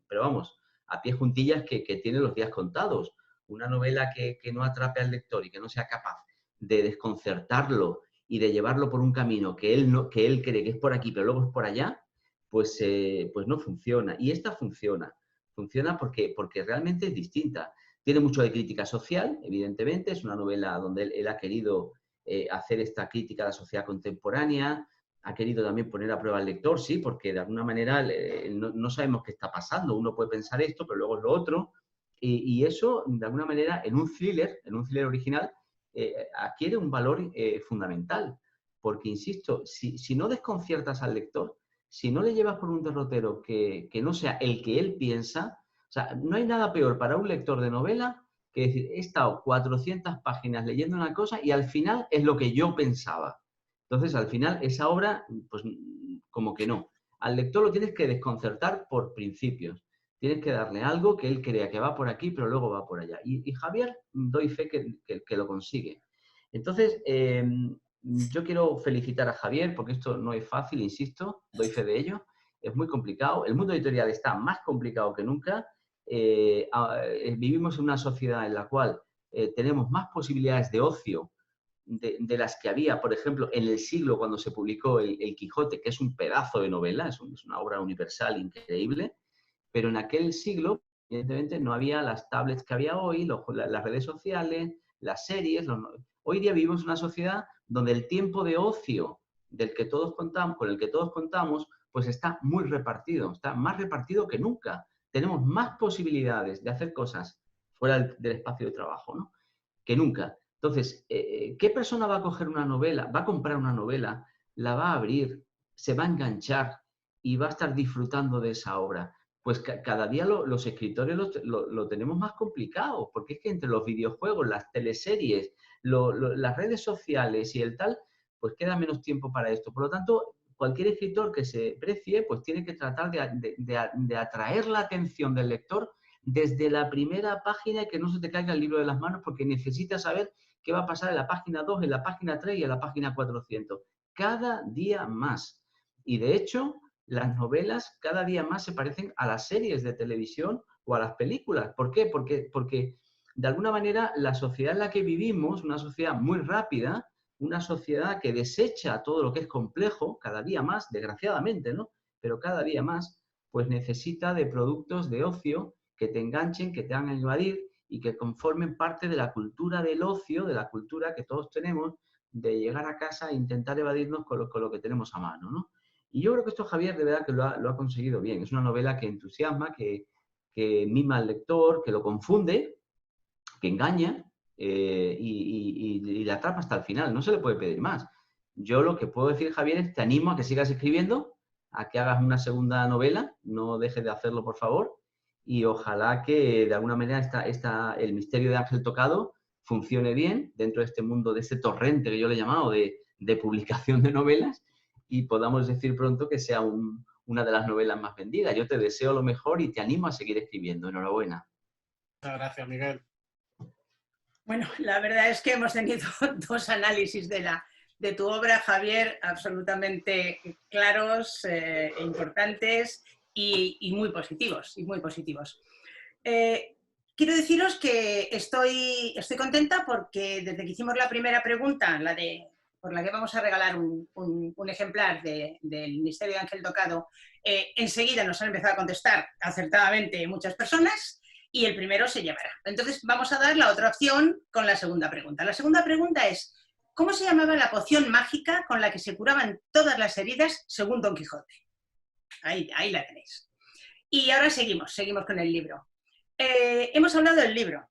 pero vamos, a pie juntillas que tiene los días contados. Una novela que no atrape al lector y que no sea capaz de desconcertarlo y de llevarlo por un camino que él cree que es por aquí, pero luego es por allá, pues no funciona. Y esta funciona porque realmente es distinta. Tiene mucho de crítica social, evidentemente, es una novela donde él ha querido hacer esta crítica a la sociedad contemporánea, ha querido también poner a prueba al lector, sí, porque de alguna manera no sabemos qué está pasando. Uno puede pensar esto, pero luego es lo otro. Y eso, de alguna manera, en un thriller original, adquiere un valor fundamental. Porque, insisto, si no desconciertas al lector, si no le llevas por un derrotero que no sea el que él piensa, o sea, no hay nada peor para un lector de novela que decir, he estado 400 páginas leyendo una cosa y al final es lo que yo pensaba. Entonces, al final, esa obra, pues como que no. Al lector lo tienes que desconcertar por principios. Tienes que darle algo que él crea que va por aquí, pero luego va por allá. Y Javier, doy fe que lo consigue. Entonces, yo quiero felicitar a Javier, porque esto no es fácil, insisto, doy fe de ello. Es muy complicado. El mundo editorial está más complicado que nunca. Vivimos en una sociedad en la cual tenemos más posibilidades de ocio de las que había, por ejemplo, en el siglo cuando se publicó el Quijote, que es un pedazo de novela, es una obra universal increíble, pero en aquel siglo, evidentemente, no había las tablets que había hoy, las redes sociales, las series. Hoy día vivimos en una sociedad donde el tiempo de ocio con el que todos contamos, pues está muy repartido, está más repartido que nunca. Tenemos más posibilidades de hacer cosas fuera del espacio de trabajo, ¿no?, que nunca. Entonces, ¿qué persona va a coger una novela, va a comprar una novela, la va a abrir, se va a enganchar y va a estar disfrutando de esa obra? Pues cada día los escritores lo tenemos más complicado, porque es que entre los videojuegos, las teleseries, las redes sociales y el tal, pues queda menos tiempo para esto. Por lo tanto, cualquier escritor que se precie, pues tiene que tratar de atraer la atención del lector desde la primera página y que no se te caiga el libro de las manos, porque necesitas saber qué va a pasar en la página 2, en la página 3 y en la página 400. Cada día más. Y de hecho, las novelas cada día más se parecen a las series de televisión o a las películas. ¿Por qué? Porque de alguna manera la sociedad en la que vivimos, una sociedad muy rápida, una sociedad que desecha todo lo que es complejo, cada día más, desgraciadamente, ¿no?, pero cada día más, pues necesita de productos de ocio que te enganchen, que te hagan invadir y que conformen parte de la cultura del ocio, de la cultura que todos tenemos, de llegar a casa e intentar evadirnos con lo que tenemos a mano, ¿no? Y yo creo que esto Javier de verdad que lo ha conseguido bien. Es una novela que entusiasma, que mima al lector, que lo confunde, que engaña y la atrapa hasta el final. No se le puede pedir más. Yo lo que puedo decir, Javier, es te animo a que sigas escribiendo, a que hagas una segunda novela, no dejes de hacerlo, por favor, y ojalá que de alguna manera el misterio de Ángel Tocado funcione bien dentro de este mundo, de este torrente que yo le he llamado de publicación de novelas, y podamos decir pronto que sea una de las novelas más vendidas. Yo te deseo lo mejor y te animo a seguir escribiendo. Enhorabuena. Muchas gracias, Miguel. Bueno, la verdad es que hemos tenido dos análisis de tu obra, Javier, absolutamente claros, importantes y muy positivos. Quiero deciros que estoy contenta porque desde que hicimos la primera pregunta, por la que vamos a regalar un ejemplar del Misterio de Ángel Tocado, enseguida nos han empezado a contestar acertadamente muchas personas y el primero se llevará. Entonces vamos a dar la otra opción con la segunda pregunta. La segunda pregunta es: ¿cómo se llamaba la poción mágica con la que se curaban todas las heridas según Don Quijote? Ahí la tenéis. Y ahora seguimos con el libro. Hemos hablado del libro.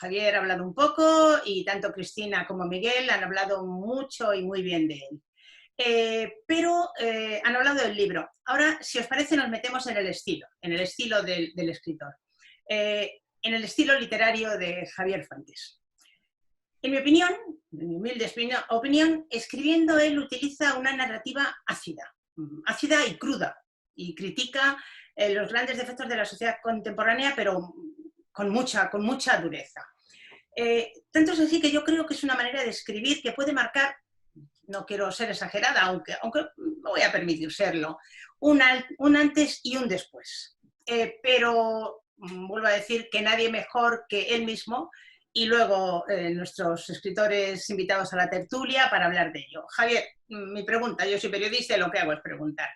Javier ha hablado un poco y tanto Cristina como Miguel han hablado mucho y muy bien de él. Pero han hablado del libro. Ahora, si os parece, nos metemos en el estilo del escritor, en el estilo literario de Javier Fuentes. En mi opinión, en mi humilde opinión, escribiendo él utiliza una narrativa ácida y cruda, y critica los grandes defectos de la sociedad contemporánea, pero con mucha dureza. Tanto es así que yo creo que es una manera de escribir que puede marcar, no quiero ser exagerada, aunque me voy a permitir serlo, un antes y un después. Pero vuelvo a decir que nadie mejor que él mismo y luego nuestros escritores invitados a la tertulia para hablar de ello. Javier, mi pregunta, yo soy periodista y lo que hago es preguntar.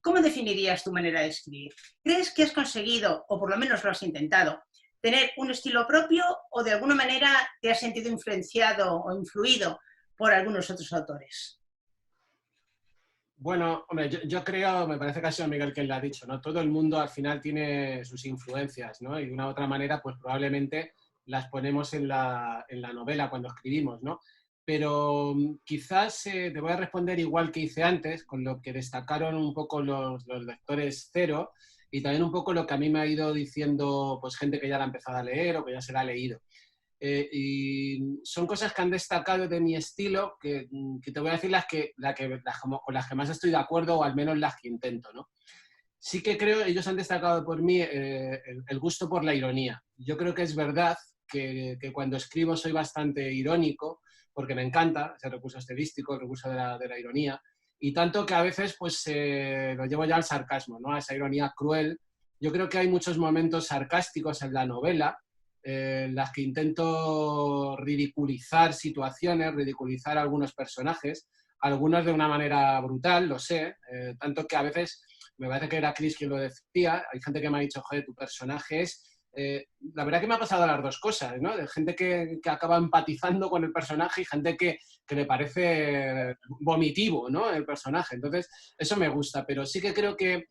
¿Cómo definirías tu manera de escribir? ¿Crees que has conseguido, o por lo menos lo has intentado, tener un estilo propio o de alguna manera te has sentido influenciado o influido por algunos otros autores? Bueno, hombre, yo creo, me parece que ha sido Miguel quien lo ha dicho, ¿no? Todo el mundo al final tiene sus influencias, ¿no? Y de una u otra manera, pues probablemente las ponemos en la novela cuando escribimos, ¿no? Pero quizás te voy a responder igual que hice antes, con lo que destacaron un poco los lectores cero y también un poco lo que a mí me ha ido diciendo pues gente que ya la ha empezado a leer o que ya se la ha leído. Y son cosas que han destacado de mi estilo que te voy a decir con las que más estoy de acuerdo o al menos las que intento, ¿no? Sí que creo, ellos han destacado por mí el gusto por la ironía. Yo creo que es verdad que cuando escribo soy bastante irónico porque me encanta ese recurso estilístico, el recurso de la ironía, y tanto que a veces pues lo llevo ya al sarcasmo, ¿no? A esa ironía cruel. Yo creo que hay muchos momentos sarcásticos en la novela, en las que intento ridiculizar situaciones, ridiculizar algunos personajes, algunos de una manera brutal, lo sé, tanto que a veces, me parece que era Chris quien lo decía, hay gente que me ha dicho, joder, tu personaje es... la verdad que me ha pasado las dos cosas, ¿no? De gente que acaba empatizando con el personaje y gente que le parece vomitivo, ¿no? El personaje. Entonces, eso me gusta, pero sí que creo que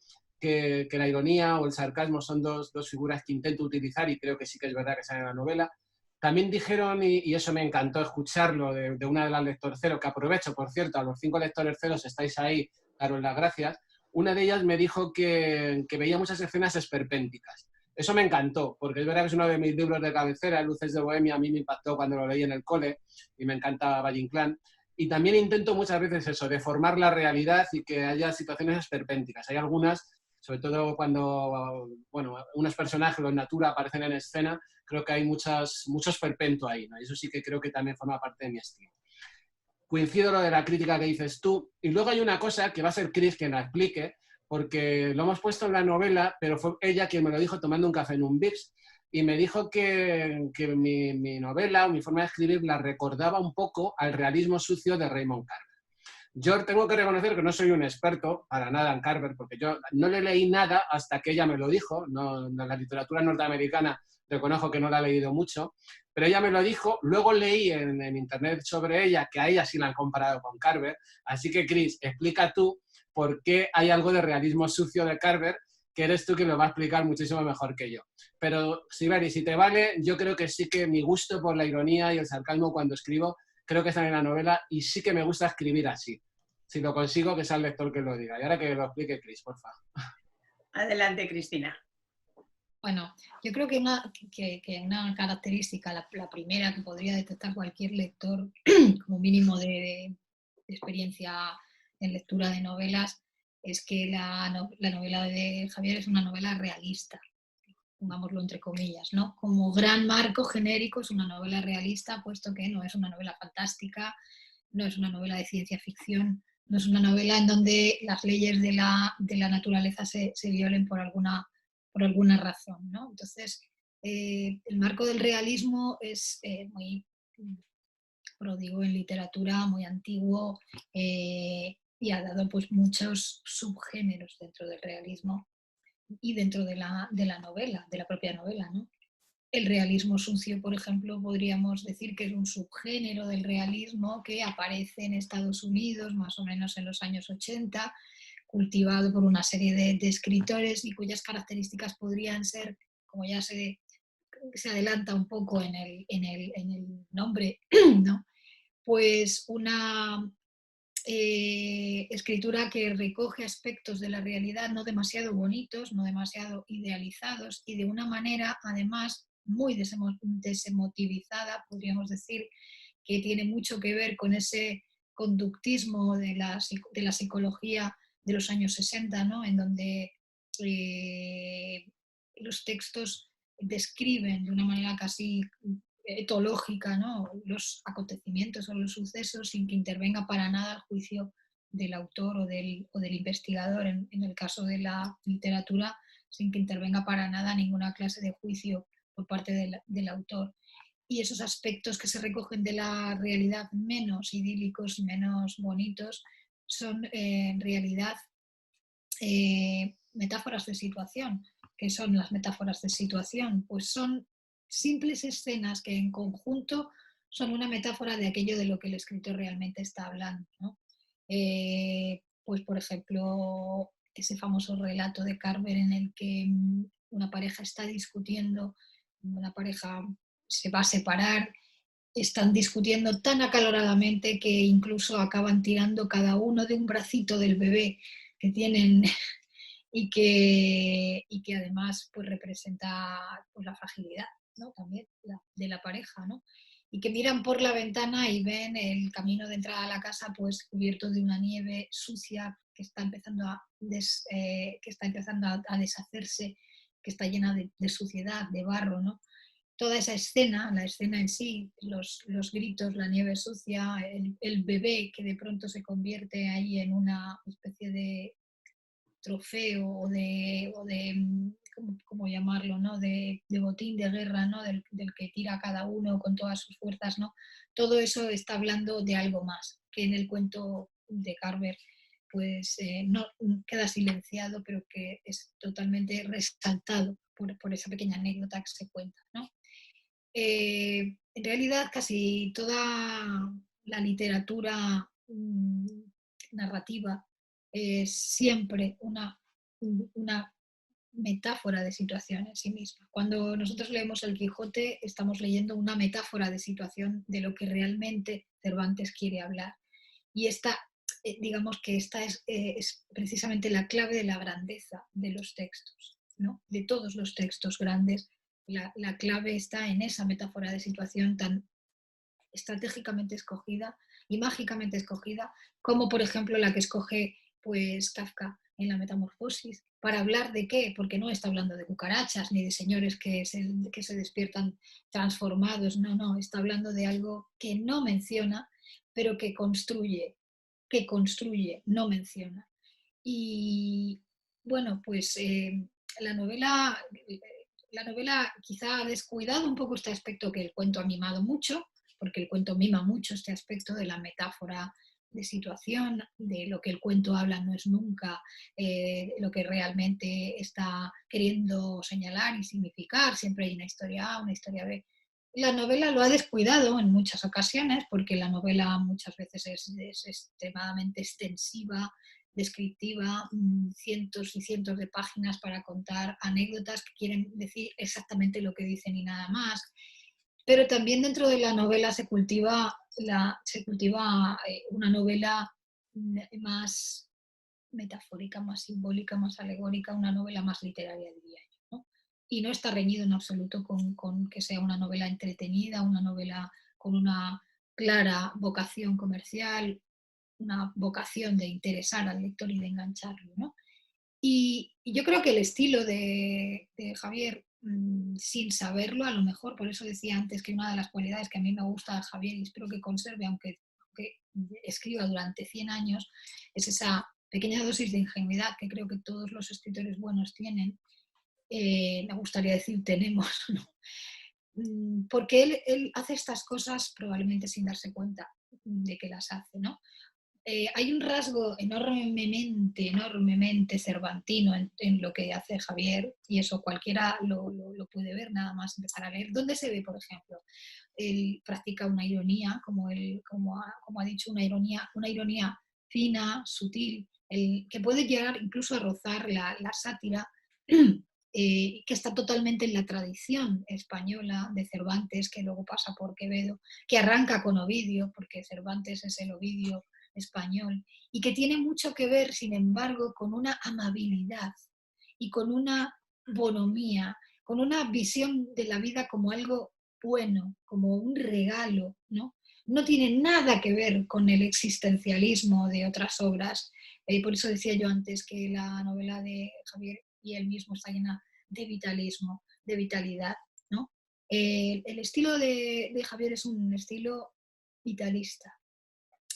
la ironía o el sarcasmo son dos figuras que intento utilizar y creo que sí que es verdad que salen en la novela. También dijeron, y eso me encantó escucharlo de una de las lectores cero, que aprovecho, por cierto, a los 5 lectores ceros estáis ahí, daros las gracias. Una de ellas me dijo que veía muchas escenas esperpénticas. Eso me encantó, porque es verdad que es uno de mis libros de cabecera, Luces de Bohemia, a mí me impactó cuando lo leí en el cole y me encanta Valle Inclán. Y también intento muchas veces eso, deformar la realidad y que haya situaciones esperpénticas. Hay algunas, sobre todo cuando, bueno, unos personajes, los Natura, aparecen en escena, creo que hay mucho esperpento ahí, ¿no? Y eso sí que creo que también forma parte de mi estilo. Coincido lo de la crítica que dices tú. Y luego hay una cosa que va a ser Chris quien la explique, porque lo hemos puesto en la novela, pero fue ella quien me lo dijo tomando un café en un Vips, y me dijo que mi novela o mi forma de escribir la recordaba un poco al realismo sucio de Raymond Carver. Yo tengo que reconocer que no soy un experto para nada en Carver, porque yo no le leí nada hasta que ella me lo dijo. No, la literatura norteamericana reconozco que no la he leído mucho, pero ella me lo dijo. Luego leí en internet sobre ella, que a ella sí la han comparado con Carver. Así que, Chris, explica tú por qué hay algo de realismo sucio de Carver, que eres tú quien lo va a explicar muchísimo mejor que yo. Pero, Sibeli, si te vale, yo creo que sí que mi gusto por la ironía y el sarcasmo cuando escribo, creo que está en la novela y sí que me gusta escribir así. Si lo consigo, que sea el lector que lo diga. Y ahora que lo explique Chris, por favor. Adelante, Cristina. Bueno, yo creo que una característica, la primera que podría detectar cualquier lector como mínimo de experiencia en lectura de novelas, es que la novela de Javier es una novela realista, pongámoslo entre comillas, ¿no? Como gran marco genérico es una novela realista, puesto que no es una novela fantástica, no es una novela de ciencia ficción, no es una novela en donde las leyes de la naturaleza se violen por alguna razón, ¿no? Entonces, el marco del realismo es muy pródigo en literatura, muy antiguo, y ha dado pues muchos subgéneros dentro del realismo y dentro de la novela, de la propia novela, ¿no? El realismo sucio, por ejemplo, podríamos decir que es un subgénero del realismo que aparece en Estados Unidos más o menos en los años 80, cultivado por una serie de escritores y cuyas características podrían ser, como ya se adelanta un poco en el nombre, ¿no? Pues una escritura que recoge aspectos de la realidad no demasiado bonitos, no demasiado idealizados y de una manera además muy desemotivizada, podríamos decir, que tiene mucho que ver con ese conductismo de la psicología de los años 60, ¿no? En donde los textos describen de una manera casi etológica, ¿no? Los acontecimientos o los sucesos sin que intervenga para nada el juicio del autor o del investigador, en el caso de la literatura, sin que intervenga para nada ninguna clase de juicio por parte del autor. Y esos aspectos que se recogen de la realidad menos idílicos, menos bonitos, son en realidad metáforas de situación. ¿Qué son las metáforas de situación? Pues son simples escenas que en conjunto son una metáfora de aquello de lo que el escritor realmente está hablando, ¿no? Pues por ejemplo, ese famoso relato de Carver en el que una pareja está discutiendo, una pareja se va a separar, están discutiendo tan acaloradamente que incluso acaban tirando cada uno de un bracito del bebé que tienen y que además pues, representa pues, la fragilidad, ¿no? También de la pareja, ¿no? Y que miran por la ventana y ven el camino de entrada a la casa pues cubierto de una nieve sucia que está empezando a deshacerse, que está llena de suciedad, de barro, ¿no? Toda esa escena, la escena en sí, los gritos, la nieve sucia, el bebé que de pronto se convierte ahí en una especie de trofeo o de ¿cómo llamarlo? ¿No? De botín de guerra, ¿no? Del que tira cada uno con todas sus fuerzas, ¿no? Todo eso está hablando de algo más, que en el cuento de Carver pues no queda silenciado, pero que es totalmente resaltado por esa pequeña anécdota que se cuenta, ¿no? En realidad casi toda la literatura narrativa es siempre una metáfora de situación en sí misma. Cuando nosotros leemos El Quijote, estamos leyendo una metáfora de situación de lo que realmente Cervantes quiere hablar. Y esta, digamos que esta es precisamente la clave de la grandeza de los textos, ¿no? De todos los textos grandes. La clave está en esa metáfora de situación tan estratégicamente escogida y mágicamente escogida, como por ejemplo la que escoge pues, Kafka en La Metamorfosis. ¿Para hablar de qué? Porque no está hablando de cucarachas ni de señores que se despiertan transformados, no, está hablando de algo que no menciona, pero que construye, no menciona. Y bueno, pues la novela quizá ha descuidado un poco este aspecto que el cuento ha mimado mucho, porque el cuento mima mucho este aspecto de la metáfora de situación, de lo que el cuento habla no es nunca lo que realmente está queriendo señalar y significar, siempre hay una historia A, una historia B. La novela lo ha descuidado en muchas ocasiones, porque la novela muchas veces es extremadamente extensiva, descriptiva, cientos y cientos de páginas para contar anécdotas que quieren decir exactamente lo que dicen y nada más. Pero también dentro de la novela se cultiva una novela más metafórica, más simbólica, más alegórica, una novela más literaria, diría yo, ¿no? Y no está reñido en absoluto con que sea una novela entretenida, una novela con una clara vocación comercial, una vocación de interesar al lector y de engancharlo, ¿no? Y yo creo que el estilo de Javier, sin saberlo, a lo mejor, por eso decía antes que una de las cualidades que a mí me gusta de Javier y espero que conserve, aunque escriba durante 100 años, es esa pequeña dosis de ingenuidad que creo que todos los escritores buenos tienen, me gustaría decir tenemos, ¿no? Porque él hace estas cosas probablemente sin darse cuenta de que las hace, ¿no? Hay un rasgo enormemente cervantino en lo que hace Javier, y eso cualquiera lo puede ver nada más empezar a leer. ¿Dónde se ve, por ejemplo? Él practica una ironía, como ha dicho, una ironía fina, sutil, que puede llegar incluso a rozar la sátira, que está totalmente en la tradición española de Cervantes, que luego pasa por Quevedo, que arranca con Ovidio, porque Cervantes es el Ovidio español, y que tiene mucho que ver, sin embargo, con una amabilidad y con una bonomía, con una visión de la vida como algo bueno, como un regalo, ¿no? No tiene nada que ver con el existencialismo de otras obras. Por eso decía yo antes que la novela de Javier y él mismo está llena de vitalismo, de vitalidad, ¿no? El estilo de Javier es un estilo vitalista,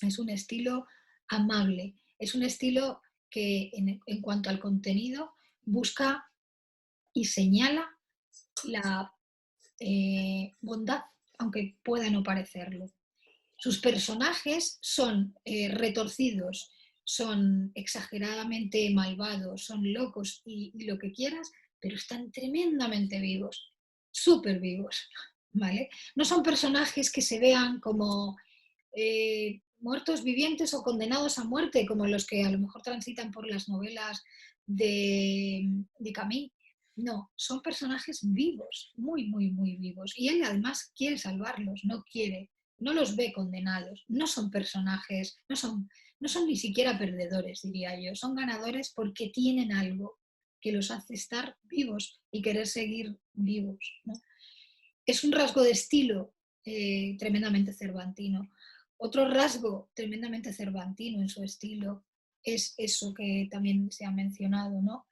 es un estilo amable, es un estilo que en cuanto al contenido busca y señala la bondad, aunque pueda no parecerlo. Sus personajes son retorcidos, son exageradamente malvados, son locos y lo que quieras, pero están tremendamente vivos, súper vivos, ¿vale? No son personajes que se vean como muertos vivientes o condenados a muerte, como los que a lo mejor transitan por las novelas de Camus. No, son personajes vivos, muy, muy, muy vivos. Y él además quiere salvarlos, no los ve condenados. No son personajes, no son ni siquiera perdedores, diría yo. Son ganadores porque tienen algo que los hace estar vivos y querer seguir vivos, ¿no? Es un rasgo de estilo tremendamente cervantino. Otro rasgo tremendamente cervantino en su estilo es eso que también se ha mencionado, ¿no?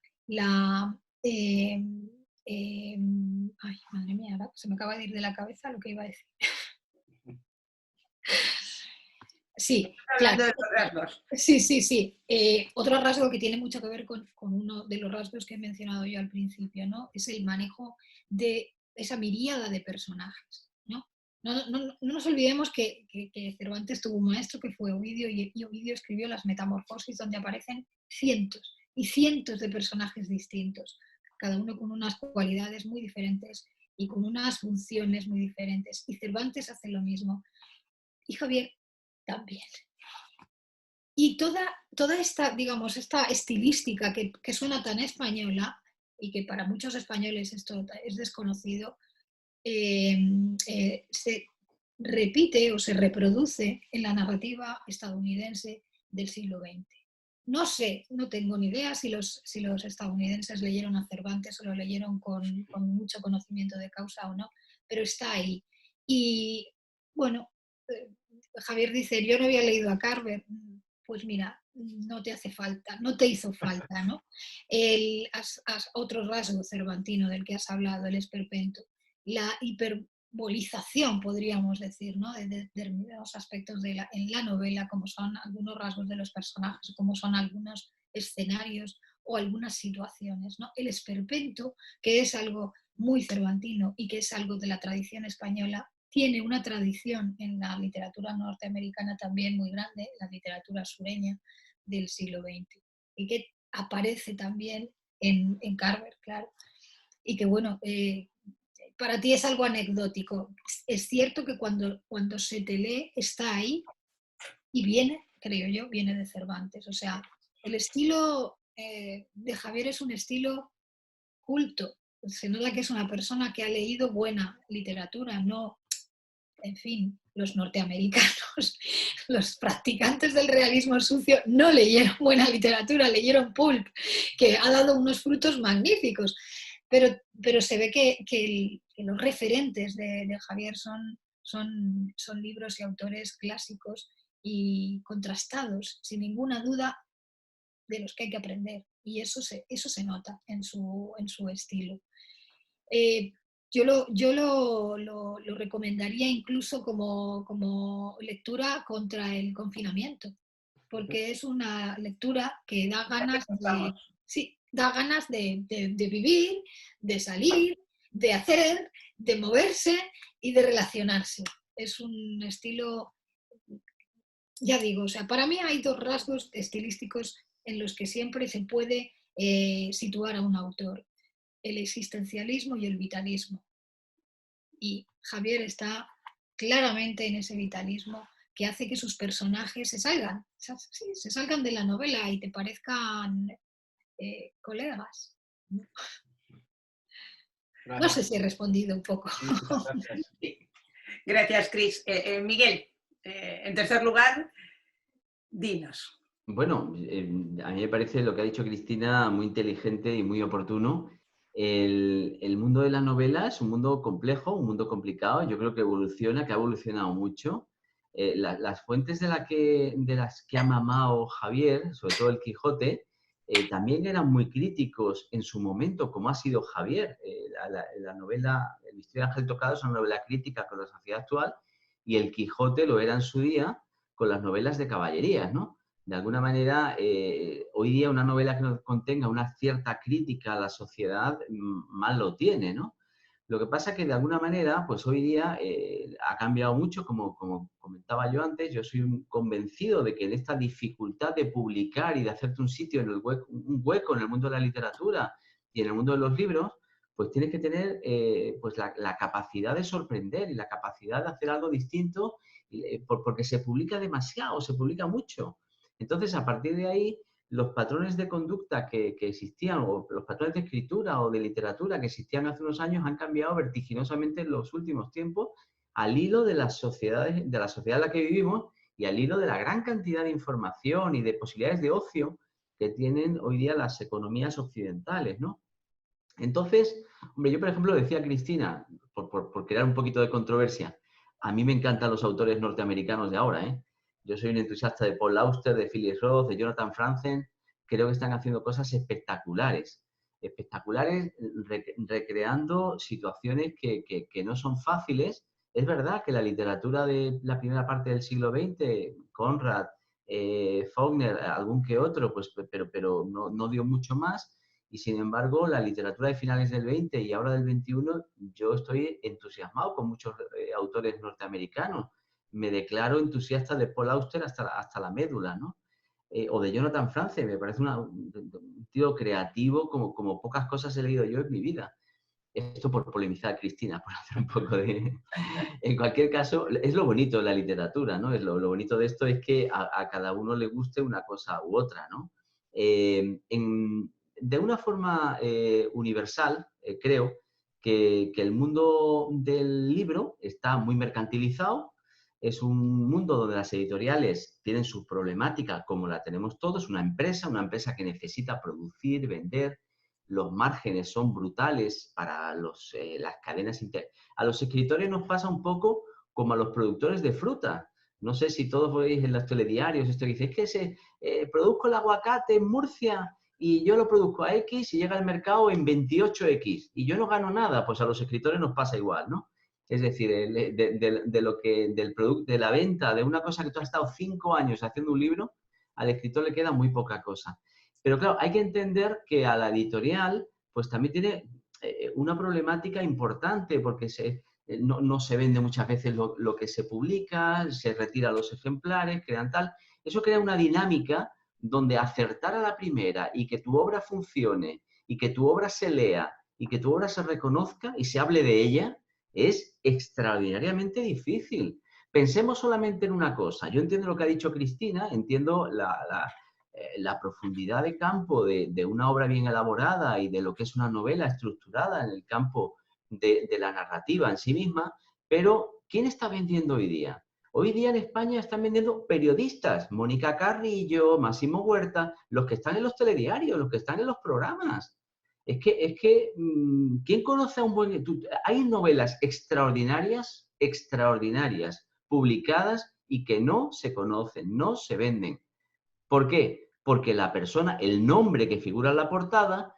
Ay, madre mía, se me acaba de ir de la cabeza lo que iba a decir. Sí, Hablando claro. de los rasgos. Sí, sí, sí. Otro rasgo que tiene mucho que ver con uno de los rasgos que he mencionado yo al principio, ¿no? Es el manejo de esa miríada de personajes, ¿no? No nos olvidemos que Cervantes tuvo un maestro que fue Ovidio y Ovidio escribió las Metamorfosis, donde aparecen cientos y cientos de personajes distintos, cada uno con unas cualidades muy diferentes y con unas funciones muy diferentes. Y Cervantes hace lo mismo. Y Javier también. Y toda esta, digamos, esta estilística que suena tan española y que para muchos españoles esto es desconocido, se repite o se reproduce en la narrativa estadounidense del siglo XX. No sé, no tengo ni idea si los estadounidenses leyeron a Cervantes o lo leyeron con mucho conocimiento de causa o no, pero está ahí. Y bueno, Javier dice, yo no había leído a Carver. Pues mira, no te hace falta, no te hizo falta, ¿no? Otro rasgo cervantino del que has hablado, el esperpento, la hiperbolización, podríamos decir, ¿no? De determinados aspectos en la novela, como son algunos rasgos de los personajes, como son algunos escenarios o algunas situaciones, ¿no? El esperpento, que es algo muy cervantino y que es algo de la tradición española, tiene una tradición en la literatura norteamericana también muy grande, la literatura sureña del siglo XX, y que aparece también en Carver, claro. Y que bueno, para ti es algo anecdótico. Es cierto que cuando se te lee está ahí y viene, creo yo, viene de Cervantes. O sea, el estilo de Javier es un estilo culto. Se nota que es una persona que ha leído buena literatura, no, en fin, los norteamericanos, los practicantes del realismo sucio no leyeron buena literatura, leyeron pulp, que ha dado unos frutos magníficos. Pero se ve que los referentes de Javier son libros y autores clásicos y contrastados, sin ninguna duda, de los que hay que aprender. Y eso se nota en su estilo. Yo lo recomendaría incluso como lectura contra el confinamiento, porque es una lectura que da ganas de, sí, da ganas de vivir, de salir, de hacer, de moverse y de relacionarse. Es un estilo, ya digo, o sea, para mí hay dos rasgos estilísticos en los que siempre se puede situar a un autor: el existencialismo y el vitalismo. Y Javier está claramente en ese vitalismo que hace que sus personajes se salgan de la novela y te parezcan colegas. No sé si he respondido un poco. Gracias. Gracias, Cris. Miguel, en tercer lugar, dinos. Bueno, a mí me parece lo que ha dicho Cristina muy inteligente y muy oportuno. El mundo de la novela es un mundo complejo, un mundo complicado. Yo creo que evoluciona, que ha evolucionado mucho. Las fuentes de las que ha mamado Javier, sobre todo el Quijote, también eran muy críticos en su momento, como ha sido Javier. La novela El misterio del ángel tocado es una novela crítica con la sociedad actual, y el Quijote lo era en su día con las novelas de caballerías, ¿no? De alguna manera, hoy día una novela que no contenga una cierta crítica a la sociedad mal lo tiene, ¿no? Lo que pasa es que de alguna manera, pues hoy día ha cambiado mucho, como comentaba yo antes. Yo soy convencido de que en esta dificultad de publicar y de hacerte un sitio en un hueco en el mundo de la literatura y en el mundo de los libros, pues tienes que tener pues la capacidad de sorprender y la capacidad de hacer algo distinto, porque se publica demasiado, se publica mucho. Entonces, a partir de ahí, los patrones de conducta que existían, o los patrones de escritura o de literatura que existían hace unos años, han cambiado vertiginosamente en los últimos tiempos, al hilo de la sociedad en la que vivimos y al hilo de la gran cantidad de información y de posibilidades de ocio que tienen hoy día las economías occidentales, ¿no? Entonces, hombre, yo por ejemplo decía a Cristina, por crear un poquito de controversia, a mí me encantan los autores norteamericanos de ahora, ¿eh? Yo soy un entusiasta de Paul Auster, de Phyllis Roth, de Jonathan Franzen. Creo que están haciendo cosas espectaculares, recreando situaciones que no son fáciles, es verdad que la literatura de la primera parte del siglo XX, Conrad, Faulkner, algún que otro, pues, pero no dio mucho más. Y sin embargo, la literatura de finales del 20 y ahora del 21, yo estoy entusiasmado con muchos autores norteamericanos. Me declaro entusiasta de Paul Auster hasta la médula, ¿no? O de Jonathan Franzen, me parece un tío creativo como pocas cosas he leído yo en mi vida. Esto por polemizar a Cristina, por hacer un poco de... En cualquier caso, es lo bonito de la literatura, ¿no? Lo bonito de esto es que a cada uno le guste una cosa u otra, ¿no? De una forma universal, creo que el mundo del libro está muy mercantilizado. Es un mundo donde las editoriales tienen sus problemáticas, como la tenemos todos, una empresa que necesita producir, vender. Los márgenes son brutales para las cadenas. A los escritores nos pasa un poco como a los productores de fruta. No sé si todos veis en los telediarios esto que dice, es que produzco el aguacate en Murcia y yo lo produzco a X y llega al mercado en 28X y yo no gano nada. Pues a los escritores nos pasa igual, ¿no? Es decir, del producto, de la venta de una cosa que tú has estado 5 años haciendo un libro, al escritor le queda muy poca cosa. Pero claro, hay que entender que a la editorial pues también tiene una problemática importante porque no se vende muchas veces lo que se publica, se retiran los ejemplares, crean tal. Eso crea una dinámica donde acertar a la primera y que tu obra funcione y que tu obra se lea y que tu obra se reconozca y se hable de ella es extraordinariamente difícil. Pensemos solamente en una cosa. Yo entiendo lo que ha dicho Cristina, entiendo la profundidad de campo de una obra bien elaborada y de lo que es una novela estructurada en el campo de la narrativa en sí misma, pero ¿quién está vendiendo hoy día? Hoy día en España están vendiendo periodistas, Mónica Carrillo, Máximo Huerta, los que están en los telediarios, los que están en los programas. Es que ¿quién conoce a un buen...? Hay novelas extraordinarias, publicadas y que no se conocen, no se venden. ¿Por qué? Porque la persona, el nombre que figura en la portada,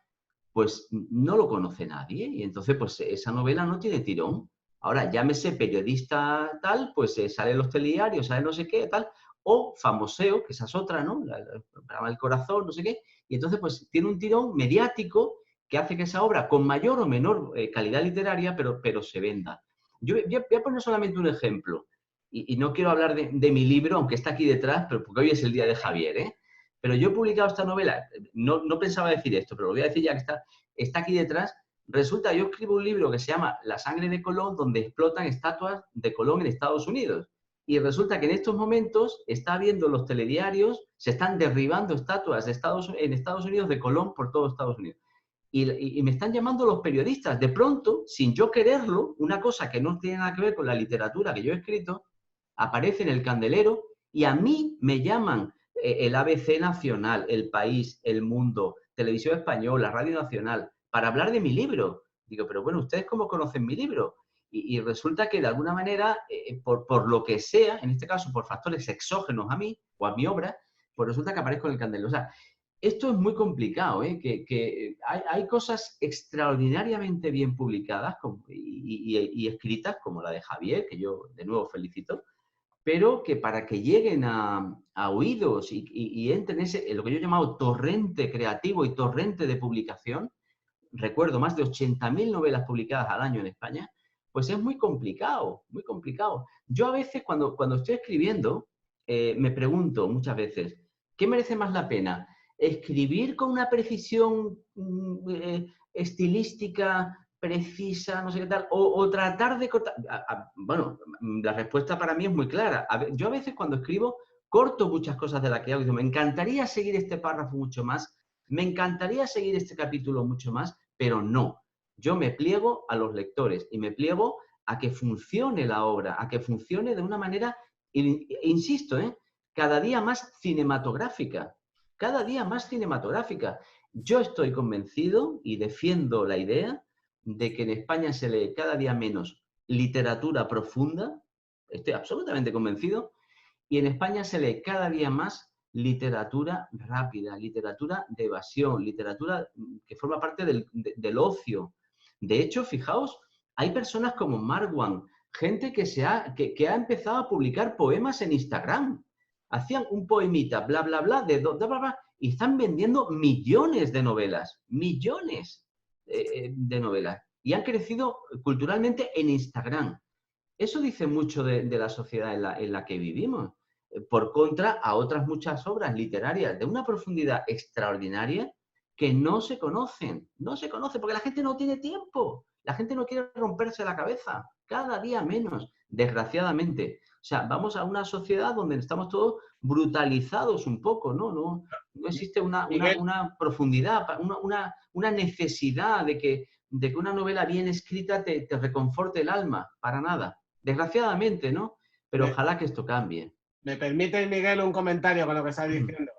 pues no lo conoce nadie y entonces pues esa novela no tiene tirón. Ahora, llámese periodista tal, pues sale en los telediarios, sale no sé qué, tal, o famoseo, que esa es otra, ¿no? El programa del corazón, no sé qué, y entonces pues tiene un tirón mediático que hace que esa obra, con mayor o menor calidad literaria, pero se venda. Yo voy a poner solamente un ejemplo, y no quiero hablar de mi libro, aunque está aquí detrás, pero porque hoy es el día de Javier, ¿eh? Pero yo he publicado esta novela, no pensaba decir esto, pero lo voy a decir ya que está aquí detrás. Resulta, yo escribo un libro que se llama La sangre de Colón, donde explotan estatuas de Colón en Estados Unidos. Y resulta que en estos momentos está viendo los telediarios, se están derribando estatuas en Estados Unidos de Colón por todo Estados Unidos. Y me están llamando los periodistas. De pronto, sin yo quererlo, una cosa que no tiene nada que ver con la literatura que yo he escrito, aparece en El Candelero y a mí me llaman el ABC Nacional, El País, El Mundo, Televisión Española, Radio Nacional, para hablar de mi libro. Digo, pero bueno, ¿ustedes cómo conocen mi libro? Y resulta que de alguna manera, por lo que sea, en este caso por factores exógenos a mí o a mi obra, pues resulta que aparezco en El Candelero. O sea, esto es muy complicado, ¿eh? Que hay cosas extraordinariamente bien publicadas y escritas, como la de Javier, que yo de nuevo felicito, pero que para que lleguen a oídos y entren en lo que yo he llamado torrente creativo y torrente de publicación, recuerdo más de 80.000 novelas publicadas al año en España, pues es muy complicado, muy complicado. Yo a veces cuando estoy escribiendo, me pregunto muchas veces, ¿qué merece más la pena? ¿Escribir con una precisión estilística precisa, no sé qué tal, o tratar de cortar? Bueno, la respuesta para mí es muy clara. Yo a veces cuando escribo corto muchas cosas de las que hago y digo, me encantaría seguir este párrafo mucho más, me encantaría seguir este capítulo mucho más, pero no. Yo me pliego a los lectores y me pliego a que funcione la obra, a que funcione de una manera, insisto, cada día más cinematográfica. Cada día más cinematográfica. Yo estoy convencido y defiendo la idea de que en España se lee cada día menos literatura profunda, estoy absolutamente convencido, y en España se lee cada día más literatura rápida, literatura de evasión, literatura que forma parte del ocio. De hecho, fijaos, hay personas como Marwan, gente que ha empezado a publicar poemas en Instagram. Hacían un poemita, bla, bla, bla, bla, bla, y están vendiendo millones de novelas, millones de novelas. Y han crecido culturalmente en Instagram. Eso dice mucho de la sociedad en la que vivimos. Por contra, a otras muchas obras literarias de una profundidad extraordinaria que no se conocen. No se conoce porque la gente no tiene tiempo. La gente no quiere romperse la cabeza. Cada día menos, desgraciadamente. O sea, vamos a una sociedad donde estamos todos brutalizados un poco, ¿no? No existe una profundidad, una necesidad de que una novela bien escrita te reconforte el alma, para nada. Desgraciadamente, ¿no? Pero ojalá que esto cambie. ¿Me permite, Miguel, un comentario con lo que estás diciendo?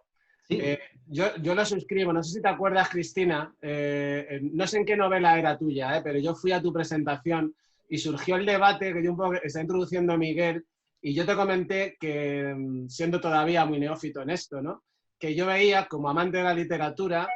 Sí. Yo lo suscribo. No sé si te acuerdas, Cristina, no sé en qué novela era tuya, pero yo fui a tu presentación y surgió el debate que yo un poco está introduciendo Miguel, y yo te comenté que, siendo todavía muy neófito en esto, ¿no?, que yo veía, como amante de la literatura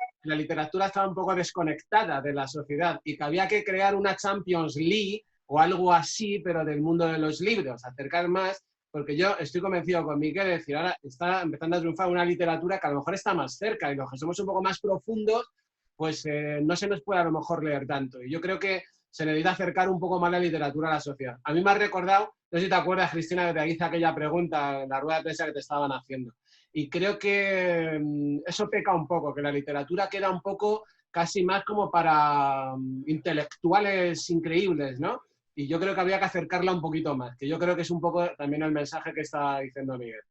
estaba un poco desconectada de la sociedad y que había que crear una Champions League o algo así, pero del mundo de los libros, acercar más, porque yo estoy convencido con Miguel de decir, ahora está empezando a triunfar una literatura que a lo mejor está más cerca y los que somos un poco más profundos, pues no se nos puede a lo mejor leer tanto. Y yo creo que se necesita acercar un poco más la literatura a la sociedad. A mí me ha recordado, no sé si te acuerdas, Cristina, que te hice aquella pregunta en la rueda de prensa que te estaban haciendo. Y creo que eso peca un poco, que la literatura queda un poco casi más como para intelectuales increíbles, ¿no? Y yo creo que había que acercarla un poquito más, que yo creo que es un poco también el mensaje que está diciendo Miguel.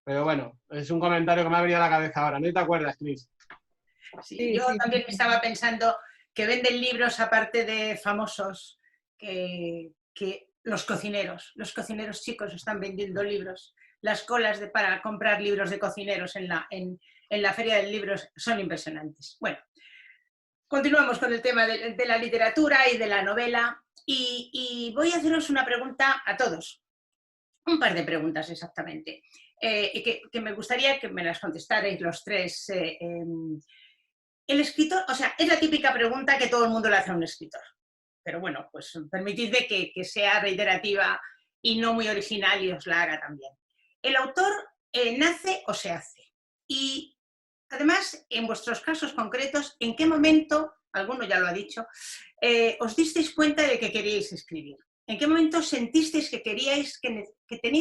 Pero bueno, es un comentario que me ha venido a la cabeza ahora. ¿No te acuerdas, Cris? Sí, yo también estaba pensando que venden libros, aparte de famosos, que los cocineros chicos están vendiendo libros. Las colas para comprar libros de cocineros en la Feria del Libro son impresionantes. Bueno, continuamos con el tema de la literatura y de la novela. Y voy a haceros una pregunta a todos. Un par de preguntas exactamente. Que me gustaría que me las contestarais los tres. El escritor, o sea, es la típica pregunta que todo el mundo le hace a un escritor. Pero bueno, pues permitidme que sea reiterativa y no muy original y os la haga también. ¿El autor nace o se hace? Y además, en vuestros casos concretos, ¿en qué momento, alguno ya lo ha dicho, os disteis cuenta de que queríais escribir? ¿En qué momento sentisteis que teníais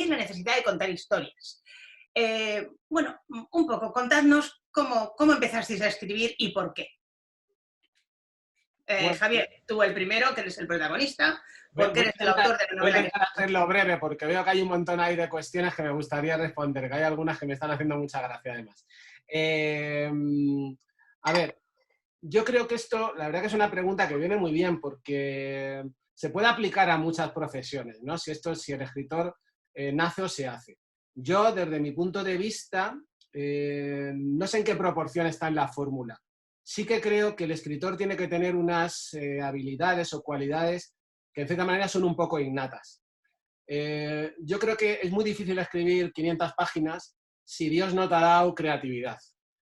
la necesidad de contar historias? Bueno, un poco, contadnos cómo empezasteis a escribir y por qué. Bueno, Javier, tú el primero, que eres el protagonista, porque eres el autor de la novela. Voy a intentar hacerlo breve, porque veo que hay un montón ahí de cuestiones que me gustaría responder, que hay algunas que me están haciendo mucha gracia además. A ver, yo creo que esto, la verdad que es una pregunta que viene muy bien, porque se puede aplicar a muchas profesiones, ¿no? Si el escritor nace o se hace. Yo, desde mi punto de vista, no sé en qué proporción está en la fórmula. Sí que creo que el escritor tiene que tener unas habilidades o cualidades que en cierta manera son un poco innatas. Yo creo que es muy difícil escribir 500 páginas si Dios no te ha dado creatividad.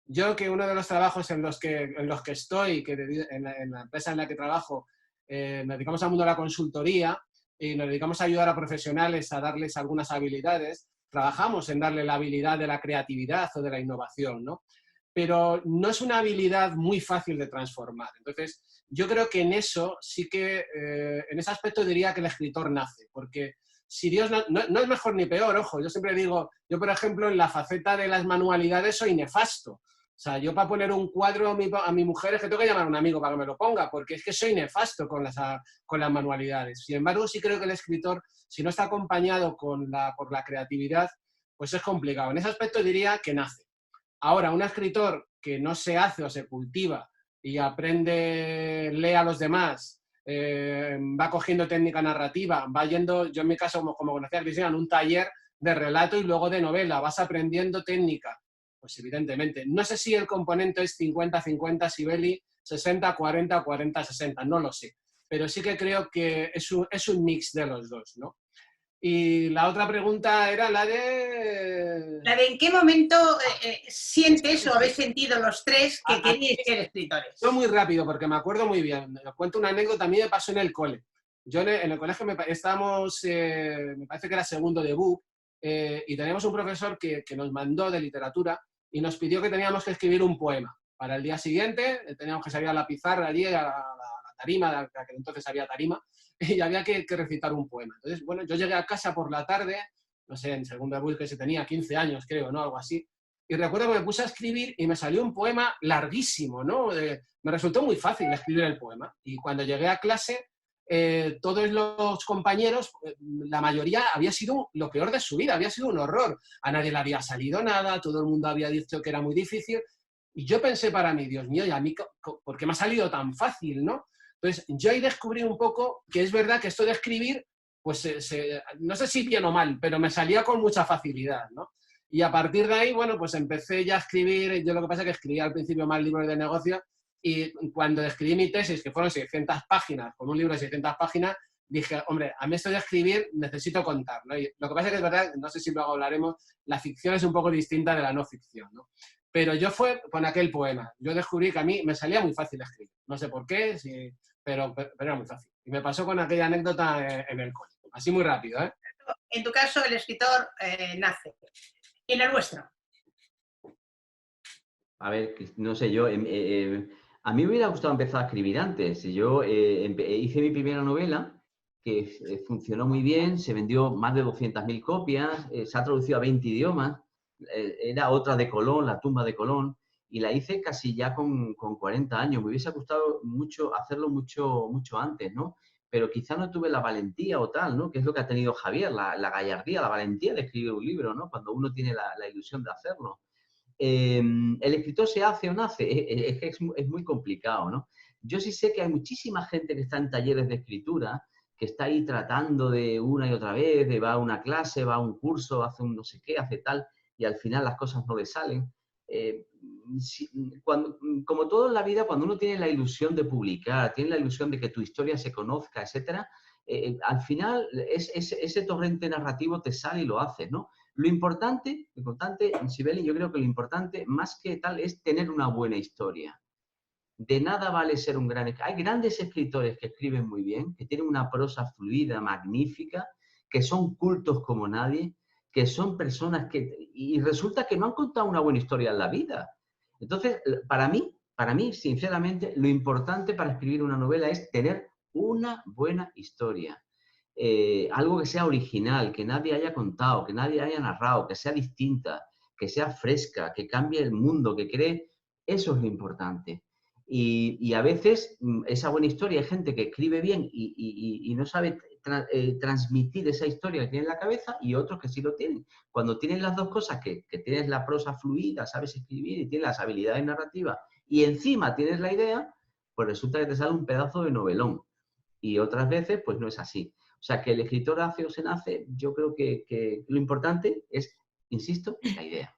Yo, que uno de los trabajos en los que estoy, que en la empresa en la que trabajo, nos dedicamos al mundo de la consultoría y nos dedicamos a ayudar a profesionales a darles algunas habilidades, trabajamos en darle la habilidad de la creatividad o de la innovación, ¿no? Pero no es una habilidad muy fácil de transformar. Entonces, yo creo que en eso sí que, en ese aspecto diría que el escritor nace, porque si Dios no es mejor ni peor, ojo, yo siempre digo, yo por ejemplo en la faceta de las manualidades soy nefasto. O sea, yo para poner un cuadro a mi mujer es que tengo que llamar a un amigo para que me lo ponga, porque es que soy nefasto con las manualidades. Sin embargo, sí creo que el escritor, si no está acompañado por la creatividad, pues es complicado. En ese aspecto diría que nace. Ahora, un escritor que no se hace o se cultiva y aprende, lee a los demás, va cogiendo técnica narrativa, va yendo, yo en mi caso, como conocía a Cristina, en un taller de relato y luego de novela, vas aprendiendo técnica. Pues evidentemente. No sé si el componente es 50-50 Sibeli, 60-40, 40-60, no lo sé. Pero sí que creo que es un mix de los dos, ¿no? Y la otra pregunta era la de... La de en qué momento sientes o habéis sentido los tres que queríais ser escritores. Yo muy rápido, porque me acuerdo muy bien. Me cuento una anécdota, a mí me pasó en el cole. Yo en el colegio estábamos, me parece que era segundo de BUP, y teníamos un profesor que nos mandó de literatura y nos pidió que teníamos que escribir un poema. Para el día siguiente teníamos que salir a la pizarra allí, a la tarima, que entonces había tarima, y había que recitar un poema. Entonces, bueno, yo llegué a casa por la tarde, no sé, en segundo de BUP que se tenía 15 años, creo, ¿no? Algo así. Y recuerdo que me puse a escribir y me salió un poema larguísimo, ¿no? Me resultó muy fácil escribir el poema. Y cuando llegué a clase, todos los compañeros, la mayoría había sido lo peor de su vida, había sido un horror. A nadie le había salido nada, todo el mundo había dicho que era muy difícil. Y yo pensé para mí, Dios mío, ¿y a mí por qué me ha salido tan fácil, no? Entonces, yo ahí descubrí un poco que es verdad que esto de escribir, pues no sé si bien o mal, pero me salía con mucha facilidad, ¿no? Y a partir de ahí, bueno, pues empecé ya a escribir. Yo lo que pasa es que escribía al principio más libros de negocio, y cuando escribí mi tesis, que fueron 600 páginas, con un libro de 600 páginas, dije, hombre, a mí esto de escribir necesito contar, ¿no? Y lo que pasa es que es verdad, no sé si luego hablaremos, la ficción es un poco distinta de la no ficción, ¿no? Pero yo fue con aquel poema. Yo descubrí que a mí me salía muy fácil escribir. No sé por qué, pero era muy fácil. Y me pasó con aquella anécdota en el colegio. Así muy rápido, ¿eh? En tu caso, el escritor nace. ¿Y en el vuestro? A ver, no sé, yo, a mí me hubiera gustado empezar a escribir antes. Yo hice mi primera novela, que funcionó muy bien, se vendió más de 200.000 copias, se ha traducido a 20 idiomas, era otra de Colón, La tumba de Colón, y la hice casi ya con 40 años. Me hubiese gustado mucho hacerlo mucho antes, ¿no? Pero quizá no tuve la valentía o tal, ¿no? Que es lo que ha tenido Javier, la gallardía, la valentía de escribir un libro, ¿no? Cuando uno tiene la ilusión de hacerlo. ¿El escritor se hace o nace? Es muy complicado, ¿no? Yo sí sé que hay muchísima gente que está en talleres de escritura, que está ahí tratando de una y otra vez, va a una clase, va a un curso, hace un no sé qué, hace tal, y al final las cosas no le salen. Como todo en la vida, cuando uno tiene la ilusión de publicar, tiene la ilusión de que tu historia se conozca, etcétera, al final ese torrente narrativo te sale y lo haces, ¿no? Lo importante, Sibeli, yo creo que lo importante, más que tal, es tener una buena historia. De nada vale ser un gran escritor. Hay grandes escritores que escriben muy bien, que tienen una prosa fluida, magnífica, que son cultos como nadie, que son personas que... Y resulta que no han contado una buena historia en la vida. Entonces, para mí, sinceramente, lo importante para escribir una novela es tener una buena historia. Algo que sea original, que nadie haya contado, que nadie haya narrado, que sea distinta, que sea fresca, que cambie el mundo, que cree, eso es lo importante. Y a veces esa buena historia, hay gente que escribe bien y no sabe transmitir esa historia que tiene en la cabeza, y otros que sí lo tienen. Cuando tienes las dos cosas, que tienes la prosa fluida, sabes escribir y tienes las habilidades narrativas, y encima tienes la idea, pues resulta que te sale un pedazo de novelón. Y otras veces, pues no es así. O sea, que el escritor hace o se nace, yo creo que lo importante es, insisto, la idea.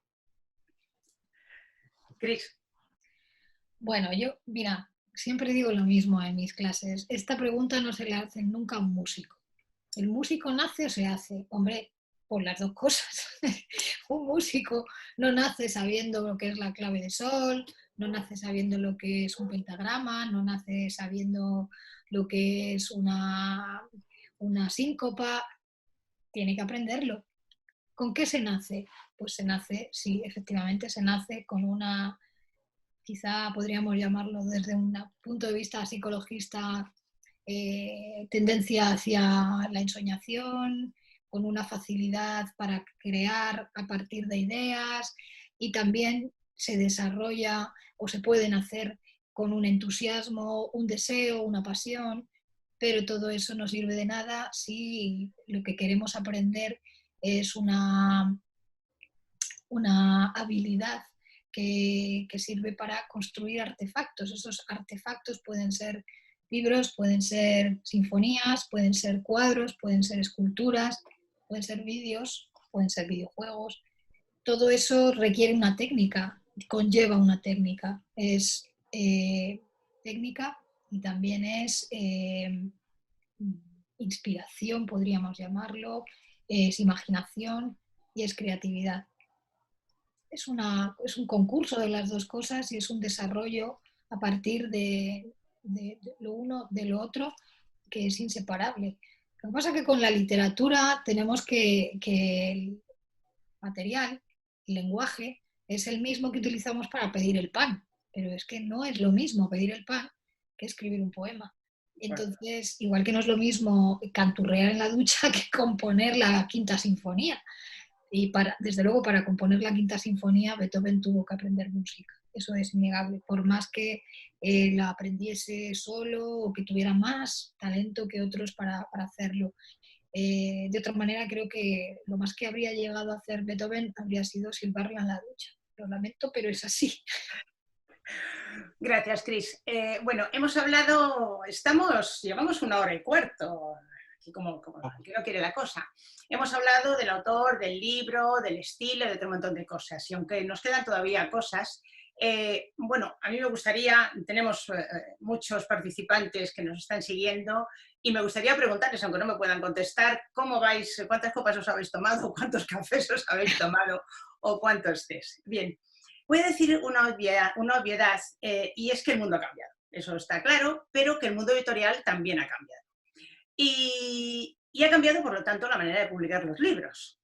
Cris. Bueno, yo, mira, siempre digo lo mismo en mis clases. Esta pregunta no se le hace nunca a un músico. ¿El músico nace o se hace? Hombre, por las dos cosas. Un músico no nace sabiendo lo que es la clave de sol, no nace sabiendo lo que es un pentagrama, no nace sabiendo lo que es una síncopa. Tiene que aprenderlo. ¿Con qué se nace? Pues se nace, sí, efectivamente se nace con una, quizá podríamos llamarlo desde un punto de vista psicologista, tendencia hacia la ensoñación, con una facilidad para crear a partir de ideas, y también se desarrolla o se pueden hacer con un entusiasmo, un deseo, una pasión, pero todo eso no sirve de nada si lo que queremos aprender es una habilidad que sirve para construir artefactos. Esos artefactos pueden ser libros, pueden ser sinfonías, pueden ser cuadros, pueden ser esculturas, pueden ser vídeos, pueden ser videojuegos. Todo eso requiere una técnica, conlleva una técnica. Es técnica y también es inspiración, podríamos llamarlo, es imaginación y es creatividad. Es un concurso de las dos cosas y es un desarrollo a partir de lo uno, de lo otro, que es inseparable. Lo que pasa es que con la literatura tenemos que el material, el lenguaje, es el mismo que utilizamos para pedir el pan, pero es que no es lo mismo pedir el pan que escribir un poema. Entonces, igual que no es lo mismo canturrear en la ducha que componer la Quinta Sinfonía. Y desde luego, para componer la Quinta Sinfonía, Beethoven tuvo que aprender música. Eso es innegable. Por más que la aprendiese solo o que tuviera más talento que otros para hacerlo. De otra manera, creo que lo más que habría llegado a hacer Beethoven habría sido silbarla en la ducha. Lo lamento, pero es así. Gracias, Cris. Bueno, hemos hablado, llevamos 1 hora y cuarto, aquí como que no quiere la cosa. Hemos hablado del autor, del libro, del estilo, de otro montón de cosas. Y aunque nos quedan todavía cosas, bueno, a mí me gustaría, tenemos muchos participantes que nos están siguiendo y me gustaría preguntarles, aunque no me puedan contestar, ¿cómo vais? ¿Cuántas copas os habéis tomado? ¿Cuántos cafés os habéis tomado? ¿O cuántos tés? Bien. Voy a decir una obviedad y es que el mundo ha cambiado, eso está claro, pero que el mundo editorial también ha cambiado. Y ha cambiado, por lo tanto, la manera de publicar los libros.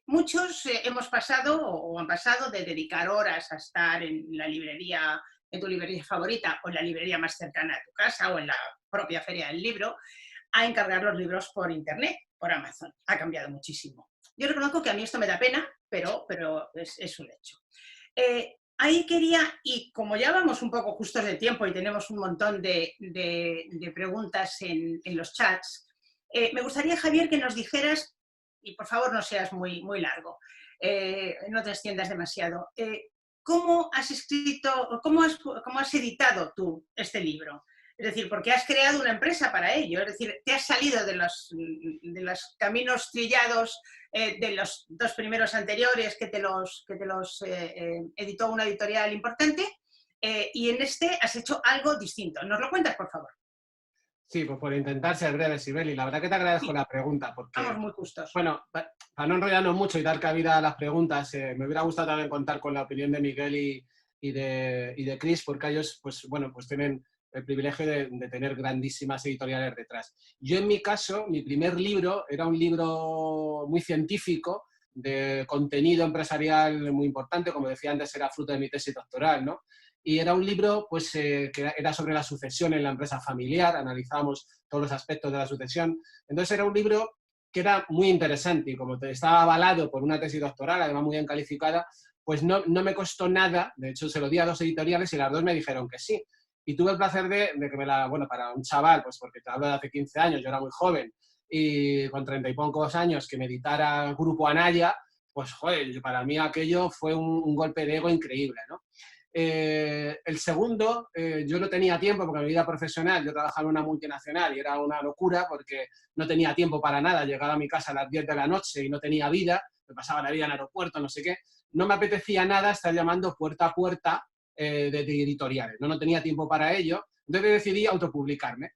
Muchos hemos pasado o han pasado de dedicar horas a estar en la librería, en tu librería favorita o en la librería más cercana a tu casa o en la propia feria del libro, a encargar los libros por internet, por Amazon. Ha cambiado muchísimo. Yo reconozco que a mí esto me da pena, pero es un hecho. Ahí quería, y como ya vamos un poco justos de tiempo y tenemos un montón de preguntas en los chats, me gustaría, Javier, que nos dijeras, y por favor no seas muy largo, no te extiendas demasiado, ¿cómo has escrito, cómo has editado tú este libro? Es decir, porque has creado una empresa para ello, es decir, te has salido de los caminos trillados de los 2 primeros anteriores que te los editó una editorial importante y en este has hecho algo distinto. ¿Nos lo cuentas, por favor? Sí, pues por intentar ser breve, Sibeli. La verdad que te agradezco la pregunta. Porque, estamos muy justos. Bueno, para no enrollarnos mucho y dar cabida a las preguntas, me hubiera gustado también contar con la opinión de Miguel y de Cris, porque ellos pues tienen el privilegio de tener grandísimas editoriales detrás. Yo, en mi caso, mi primer libro era un libro muy científico, de contenido empresarial muy importante, como decía antes, era fruto de mi tesis doctoral, ¿no? Y era un libro pues, que era sobre la sucesión en la empresa familiar, analizábamos todos los aspectos de la sucesión. Entonces era un libro que era muy interesante y como estaba avalado por una tesis doctoral, además muy bien calificada, pues no me costó nada. De hecho, se lo di a 2 editoriales y las 2 me dijeron que sí. Y tuve el placer de que para un chaval, pues porque te hablo de hace 15 años, yo era muy joven, y con 30 y pocos años que me editara Grupo Anaya, pues joder, para mí aquello fue un golpe de ego increíble, ¿no? El segundo, yo no tenía tiempo porque en mi vida profesional, yo trabajaba en una multinacional y era una locura porque no tenía tiempo para nada, llegaba a mi casa a las 10 de la noche y no tenía vida, me pasaba la vida en aeropuerto, no sé qué, no me apetecía nada estar llamando puerta a puerta de editoriales, no tenía tiempo para ello, entonces decidí autopublicarme.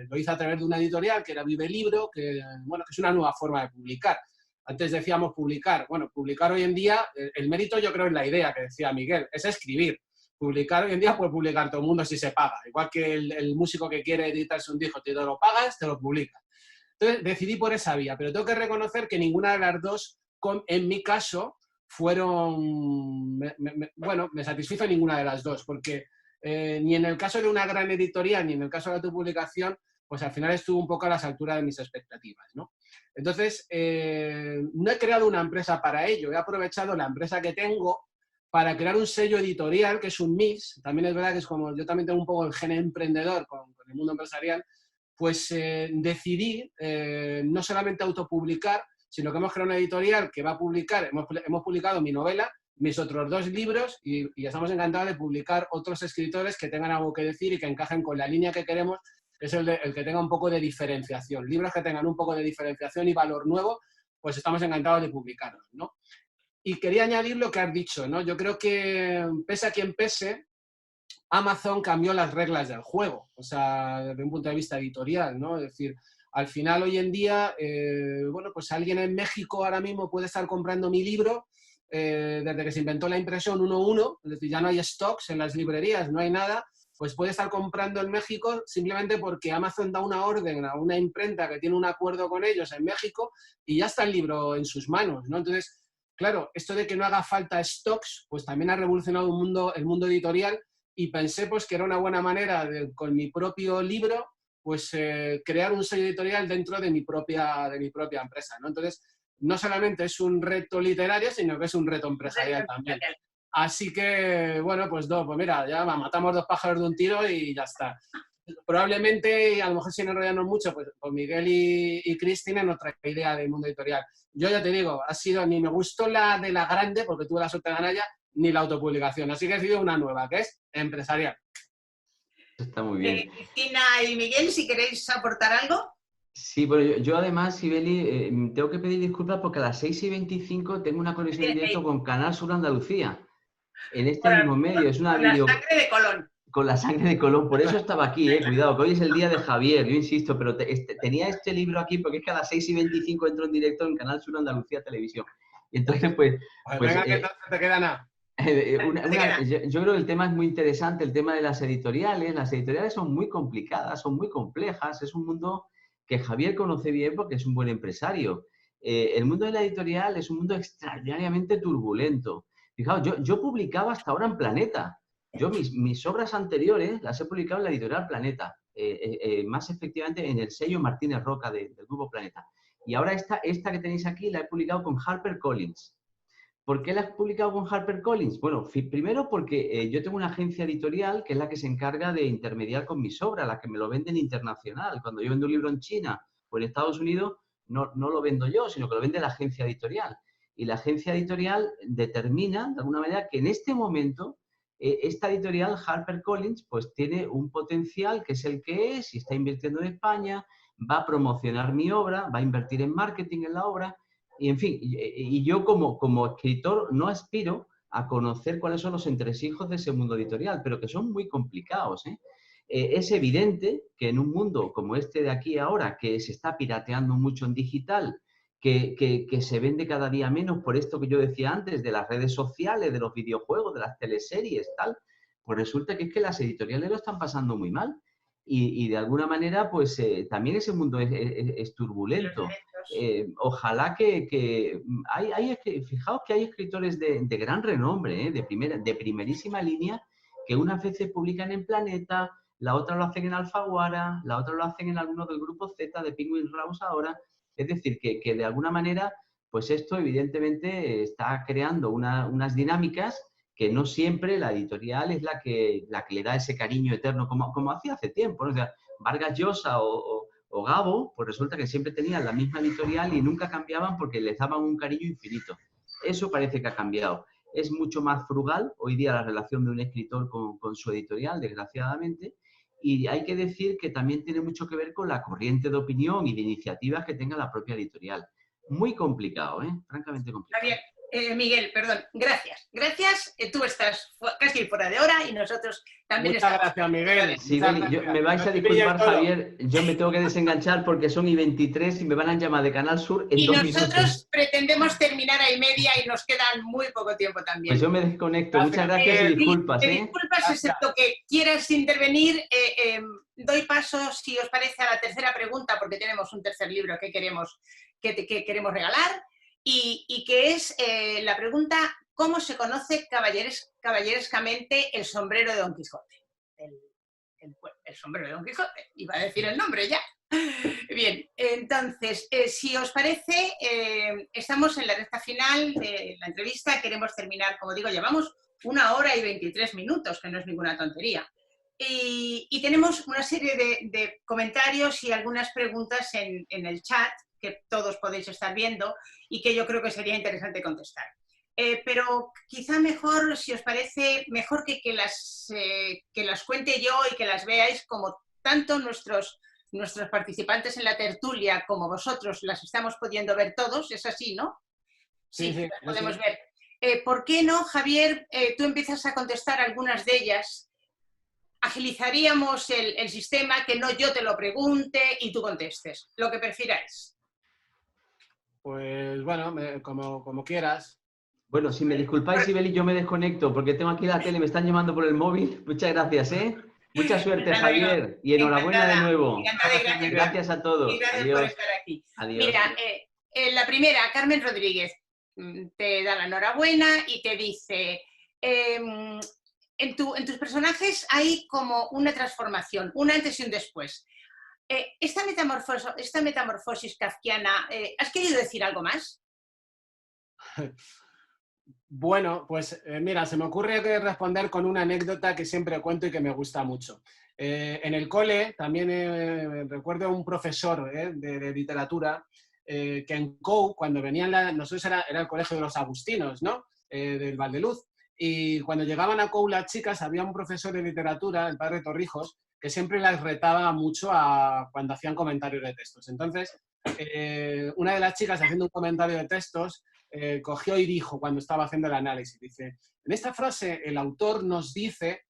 Lo hice a través de una editorial que era Vive Libro, que es una nueva forma de publicar. Antes decíamos publicar. Bueno, publicar hoy en día, el mérito yo creo es la idea que decía Miguel, es escribir. Publicar hoy en día puede publicar todo el mundo si se paga. Igual que el músico que quiere editarse un disco, te lo pagas, te lo publica. Entonces decidí por esa vía, pero tengo que reconocer que ninguna de las 2, en mi caso, me satisfizo ninguna de las 2, porque ni en el caso de una gran editorial, ni en el caso de la autopublicación, pues al final estuvo un poco a las alturas de mis expectativas, ¿no? Entonces, no he creado una empresa para ello, he aprovechado la empresa que tengo para crear un sello editorial que es un mix. También es verdad que es como yo también tengo un poco el gen emprendedor con el mundo empresarial, pues decidí no solamente autopublicar, sino que hemos creado una editorial que va a publicar, hemos publicado mi novela, mis otros 2 libros y estamos encantados de publicar otros escritores que tengan algo que decir y que encajen con la línea que queremos, que es el que tenga un poco de diferenciación. Libros que tengan un poco de diferenciación y valor nuevo, pues estamos encantados de publicarlos, ¿no? Y quería añadir lo que has dicho, ¿no? Yo creo que, pese a quien pese, Amazon cambió las reglas del juego, o sea, desde un punto de vista editorial, ¿no? Es decir, al final, hoy en día, pues alguien en México ahora mismo puede estar comprando mi libro desde que se inventó la impresión 1:1, es decir, ya no hay stocks en las librerías, no hay nada, pues puede estar comprando en México simplemente porque Amazon da una orden a una imprenta que tiene un acuerdo con ellos en México y ya está el libro en sus manos, ¿no? Entonces, claro, esto de que no haga falta stocks, pues también ha revolucionado el mundo editorial y pensé pues que era una buena manera de, con mi propio libro, pues crear un sello editorial dentro de mi propia empresa, ¿no? Entonces, no solamente es un reto literario, sino que es un reto empresarial también. Así que, bueno, pues mira, ya matamos 2 pájaros de un tiro y ya está. Probablemente, y a lo mejor sin enrollarnos mucho, pues con Miguel y Cristina nuestra idea del mundo editorial. Yo ya te digo, ni me gustó la de la grande, porque tuve la suerte de ganar ya, ni la autopublicación. Así que he decidido una nueva, que es empresarial. Está muy bien. Cristina y Miguel, si queréis aportar algo. Sí, bueno, yo además, Sibeli, tengo que pedir disculpas porque a las 6:25 tengo una conexión en directo con Canal Sur Andalucía, en este mismo medio. Es una Con la sangre de Colón. Con la sangre de Colón, por eso estaba aquí, cuidado, que hoy es el día de Javier, yo insisto, pero tenía este libro aquí porque es que a las 6:25 entro en directo en Canal Sur Andalucía Televisión. Y entonces, pues venga, que no te queda nada. Yo creo que el tema es muy interesante, el tema de las editoriales. Las editoriales son muy complicadas, son muy complejas, es un mundo que Javier conoce bien porque es un buen empresario. El mundo de la editorial es un mundo extraordinariamente turbulento. Fijaos, yo publicaba hasta ahora en Planeta. Yo mis obras anteriores las he publicado en la editorial Planeta, más efectivamente en el sello Martínez Roca del Grupo Planeta. Y ahora esta que tenéis aquí la he publicado con HarperCollins. ¿Por qué la he publicado con HarperCollins? Bueno, primero porque yo tengo una agencia editorial que es la que se encarga de intermediar con mis obras, la que me lo venden internacional. Cuando yo vendo un libro en China o en Estados Unidos, no lo vendo yo, sino que lo vende la agencia editorial. Y la agencia editorial determina, de alguna manera, que en este momento esta editorial, HarperCollins, pues tiene un potencial que es el que es, y está invirtiendo en España, va a promocionar mi obra, va a invertir en marketing en la obra, y en fin, y yo como escritor no aspiro a conocer cuáles son los entresijos de ese mundo editorial, pero que son muy complicados, ¿eh? Es evidente que en un mundo como este de aquí ahora, que se está pirateando mucho en digital, que se vende cada día menos por esto que yo decía antes, de las redes sociales, de los videojuegos, de las teleseries, tal, pues resulta que es que las editoriales lo están pasando muy mal. Y de alguna manera, pues también ese mundo es turbulento. Ojalá fijaos que hay escritores de gran renombre, de primerísima línea, que unas veces publican en Planeta, la otra lo hacen en Alfaguara, la otra lo hacen en alguno del grupo Z de Penguin Random ahora. Es decir, que de alguna manera, pues esto evidentemente está creando unas dinámicas que no siempre la editorial es la que le da ese cariño eterno, como hacía hace tiempo, ¿no? O sea, Vargas Llosa o Gabo, pues resulta que siempre tenían la misma editorial y nunca cambiaban porque les daban un cariño infinito. Eso parece que ha cambiado. Es mucho más frugal hoy día la relación de un escritor con su editorial, desgraciadamente, y hay que decir que también tiene mucho que ver con la corriente de opinión y de iniciativas que tenga la propia editorial. Muy complicado, francamente complicado. Javier, Miguel, perdón, gracias. Gracias, tú estás casi fuera de hora y nosotros también Muchas estamos. Gracias, Miguel. Sí, me vais a disculpar, Javier, yo me tengo que desenganchar porque son 23 y me van a llamar de Canal Sur en 2 minutos. Y nosotros pretendemos terminar a 1:30 y nos quedan muy poco tiempo también. Pues yo me desconecto. Muchas gracias y disculpas. Disculpas, excepto que quieras intervenir. Doy paso, si os parece, a la tercera pregunta, porque tenemos un tercer libro que queremos regalar. Y que es la pregunta: ¿cómo se conoce caballerescamente el sombrero de Don Quijote? El sombrero de Don Quijote, iba a decir el nombre ya. Bien, entonces, si os parece, estamos en la recta final de la entrevista, queremos terminar, como digo, llevamos 1 hora y 23 minutos, que no es ninguna tontería. Y tenemos una serie de comentarios y algunas preguntas en el chat, que todos podéis estar viendo y que yo creo que sería interesante contestar. Pero quizá mejor, si os parece, mejor que las cuente yo y que las veáis, como tanto nuestros participantes en la tertulia como vosotros las estamos pudiendo ver todos. Es así, ¿no? Sí, las podemos ver. ¿Por qué no, Javier, tú empiezas a contestar algunas de ellas? Agilizaríamos el sistema, que no yo te lo pregunte y tú contestes, lo que prefiráis. Pues bueno, como quieras. Bueno, si me disculpáis, Sibeli, yo me desconecto porque tengo aquí la tele, me están llamando por el móvil. Muchas gracias, Mucha suerte, Nada, digo, Javier, y enhorabuena de nuevo. Gracias. Gracias a todos. Gracias por Adiós. estar aquí. Adiós. Mira, la primera, Carmen Rodríguez, te da la enhorabuena y te dice, en tus personajes hay como una transformación, un antes y un después. Esta metamorfosis kafkiana, ¿has querido decir algo más? Bueno, pues mira, se me ocurre responder con una anécdota que siempre cuento y que me gusta mucho. En el cole también recuerdo un profesor de literatura que en COU, cuando venían, nosotros era el colegio de los agustinos, ¿no? Del Valdeluz, y cuando llegaban a COU las chicas, había un profesor de literatura, el padre Torrijos, que siempre las retaba mucho cuando hacían comentarios de textos. Entonces, una de las chicas haciendo un comentario de textos, cogió y dijo, cuando estaba haciendo el análisis, dice, en esta frase el autor nos dice,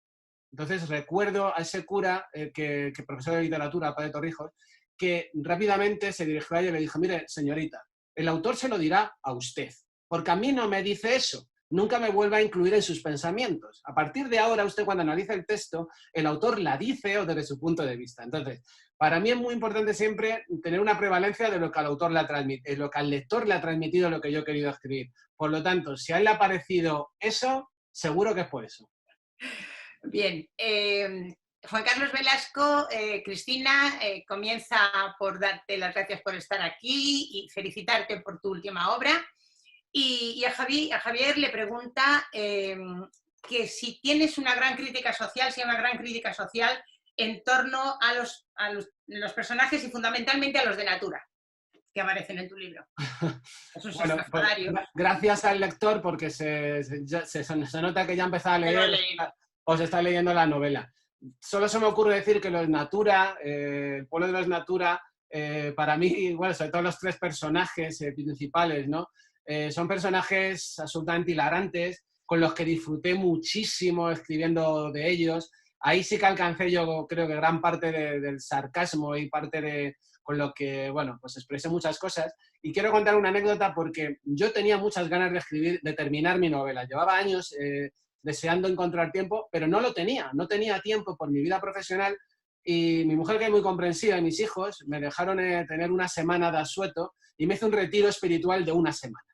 entonces recuerdo a ese cura, que profesor de literatura, padre Torrijos, que rápidamente se dirigió a ella y le dijo, mire, señorita, el autor se lo dirá a usted, porque a mí no me dice eso, nunca me vuelva a incluir en sus pensamientos. A partir de ahora, usted cuando analiza el texto, el autor la dice o desde su punto de vista. Entonces, para mí es muy importante siempre tener una prevalencia de lo que al autor le ha transmitido, lo que al lector le ha transmitido lo que yo he querido escribir. Por lo tanto, si a él le ha parecido eso, seguro que es por eso. Bien. Juan Carlos Velasco, Cristina, comienza por darte las gracias por estar aquí y felicitarte por tu última obra. Y a Javier le pregunta que si tienes una gran crítica social, si hay una gran crítica social en torno a los personajes y fundamentalmente a los de Natura, que aparecen en tu libro. Bueno, pues, gracias al lector, porque se nota que ya ha empezado a leer o se está leyendo la novela. Solo se me ocurre decir que los Natura, el pueblo de los Natura, para mí, bueno, sobre todo los tres personajes principales, ¿no? Son personajes absolutamente hilarantes, con los que disfruté muchísimo escribiendo de ellos. Ahí sí que alcancé yo creo que gran parte del sarcasmo y parte con lo que, bueno, pues expresé muchas cosas. Y quiero contar una anécdota porque yo tenía muchas ganas de escribir, de terminar mi novela. Llevaba años deseando encontrar tiempo, pero no lo tenía. No tenía tiempo por mi vida profesional y mi mujer, que es muy comprensiva, y mis hijos me dejaron tener una semana de asueto y me hice un retiro espiritual de una semana.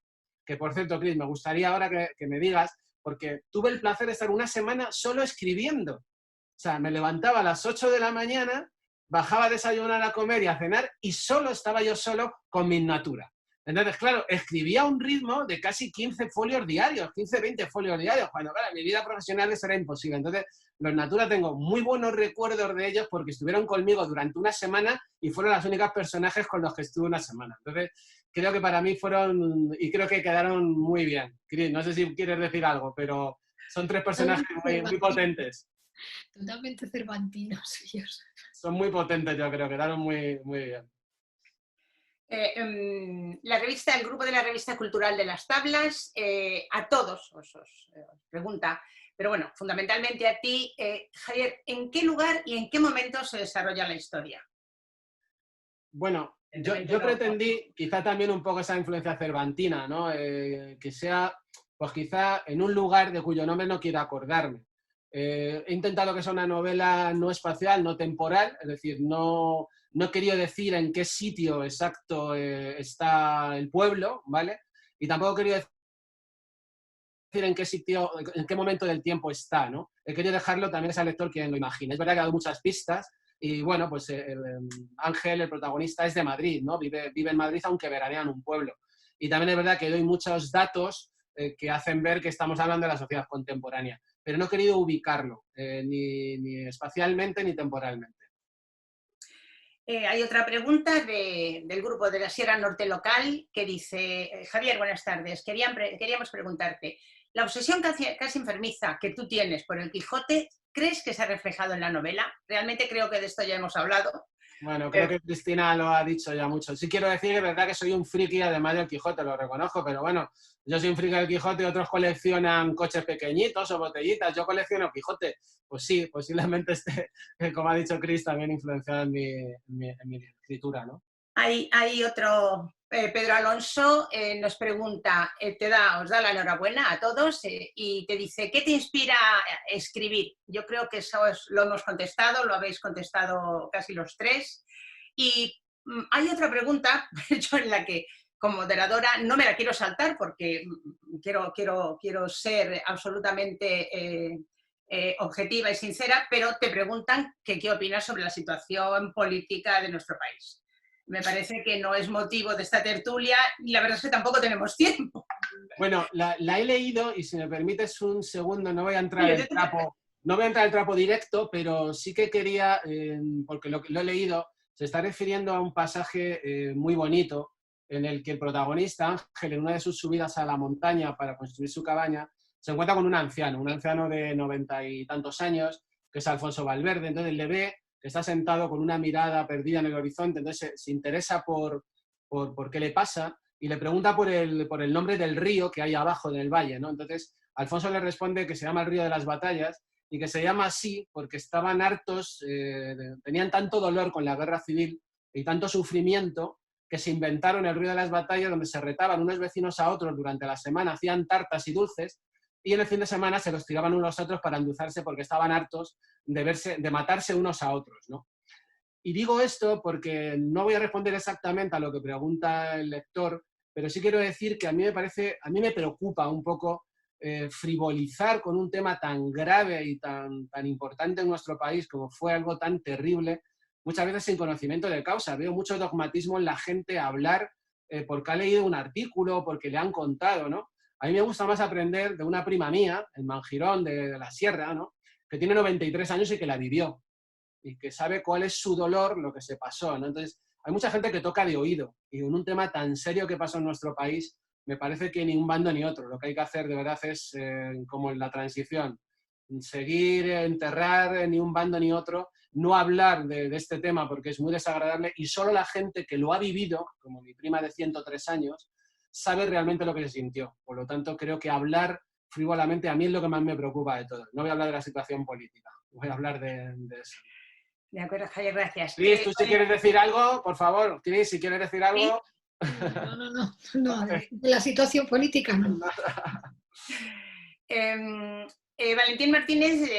Que, por cierto, Cris, me gustaría ahora que me digas, porque tuve el placer de estar una semana solo escribiendo. O sea, me levantaba a las 8 de la mañana, bajaba a desayunar, a comer y a cenar, y solo estaba yo solo con mi Natura. Entonces, claro, escribía a un ritmo de casi 15 folios diarios, 15, 20 folios diarios, cuando, claro, en mi vida profesional eso era imposible. Entonces, los Natura tengo muy buenos recuerdos de ellos porque estuvieron conmigo durante una semana y fueron los únicos personajes con los que estuve una semana. Entonces, creo que para mí fueron, y creo que quedaron muy bien. No sé si quieres decir algo, pero son tres personajes muy potentes. Totalmente cervantinos ellos. Son muy potentes, yo creo, quedaron muy, muy bien. El grupo de la revista cultural de Las Tablas, a todos os pregunta, pero bueno, fundamentalmente a ti, Javier, ¿en qué lugar y en qué momento se desarrolla la historia? Bueno, yo pretendí, quizá también un poco esa influencia cervantina, ¿no? Que sea, pues quizá en un lugar de cuyo nombre no quiero acordarme. He intentado que sea una novela no espacial, no temporal, es decir, no he querido decir en qué sitio exacto está el pueblo, ¿vale? Y tampoco he querido decir en qué sitio, en qué momento del tiempo está, ¿no? He querido dejarlo también al lector quien lo imagine. Es verdad que ha dado muchas pistas y, bueno, pues Ángel, el protagonista, es de Madrid, ¿no? Vive en Madrid, aunque veranea en un pueblo. Y también es verdad que doy muchos datos que hacen ver que estamos hablando de la sociedad contemporánea, pero no he querido ubicarlo, ni espacialmente ni temporalmente. Hay otra pregunta del grupo de la Sierra Norte Local que dice, Javier, buenas tardes, queríamos preguntarte, ¿la obsesión casi enfermiza que tú tienes por el Quijote, crees que se ha reflejado en la novela? Realmente creo que de esto ya hemos hablado. Bueno, creo que Cristina lo ha dicho ya mucho. Sí quiero decir que es verdad que soy un friki además del Quijote, lo reconozco, pero bueno, yo soy un friki del Quijote y otros coleccionan coches pequeñitos o botellitas, yo colecciono Quijote. Pues sí, posiblemente como ha dicho Cris, también influenciado en mi escritura, ¿no? Hay otro Pedro Alonso nos pregunta, os da la enhorabuena a todos y te dice, ¿qué te inspira a escribir? Yo creo que eso lo hemos contestado, lo habéis contestado casi los tres. Y hay otra pregunta, yo en la que como moderadora no me la quiero saltar porque quiero ser absolutamente objetiva y sincera, pero te preguntan que qué opinas sobre la situación política de nuestro país. Me parece que no es motivo de esta tertulia y la verdad es que tampoco tenemos tiempo. Bueno, la he leído y si me permites un segundo, no voy a entrar al trapo directo, pero sí que quería, porque lo he leído, se está refiriendo a un pasaje muy bonito en el que el protagonista, Ángel, en una de sus subidas a la montaña para construir su cabaña, se encuentra con un anciano de 90 y tantos años, que es Alfonso Valverde. Entonces le ve que está sentado con una mirada perdida en el horizonte, entonces se interesa por qué le pasa y le pregunta por el nombre del río que hay abajo en el valle, ¿no? Entonces Alfonso le responde que se llama el Río de las Batallas y que se llama así porque estaban hartos, tenían tanto dolor con la guerra civil y tanto sufrimiento que se inventaron el Río de las Batallas, donde se retaban unos vecinos a otros durante la semana, hacían tartas y dulces, y en el fin de semana se los tiraban unos a otros para endulzarse porque estaban hartos de matarse unos a otros, ¿no? Y digo esto porque no voy a responder exactamente a lo que pregunta el lector, pero sí quiero decir que a mí me preocupa un poco frivolizar con un tema tan grave y tan importante en nuestro país como fue algo tan terrible, muchas veces sin conocimiento de causa. Veo mucho dogmatismo en la gente a hablar porque ha leído un artículo, porque le han contado, ¿no? A mí me gusta más aprender de una prima mía, en Mangirón, de la Sierra, ¿no? Que tiene 93 años y que la vivió y que sabe cuál es su dolor, lo que se pasó, ¿no? Entonces, hay mucha gente que toca de oído y en un tema tan serio que pasó en nuestro país, me parece que ni un bando ni otro. Lo que hay que hacer de verdad es, como en la transición, seguir, enterrar ni un bando ni otro, no hablar de este tema porque es muy desagradable y solo la gente que lo ha vivido, como mi prima de 103 años, sabe realmente lo que se sintió. Por lo tanto, creo que hablar frívolamente a mí es lo que más me preocupa de todo. No voy a hablar de la situación política, voy a hablar de eso. De acuerdo, Javier, gracias. Cris, ¿tú si quieres decir algo? Por favor, Cris, si quieres decir algo. No, de la situación política no. Valentín Martínez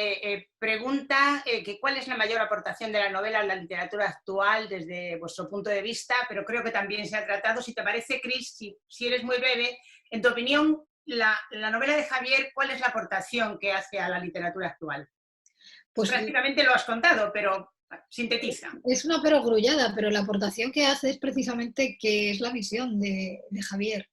pregunta que cuál es la mayor aportación de la novela a la literatura actual desde vuestro punto de vista, pero creo que también se ha tratado. Si te parece, Cris, si eres muy breve, en tu opinión, la novela de Javier, ¿cuál es la aportación que hace a la literatura actual? Pues prácticamente lo has contado, pero sintetiza. Es una perogrullada, pero la aportación que hace es precisamente que es la visión de Javier.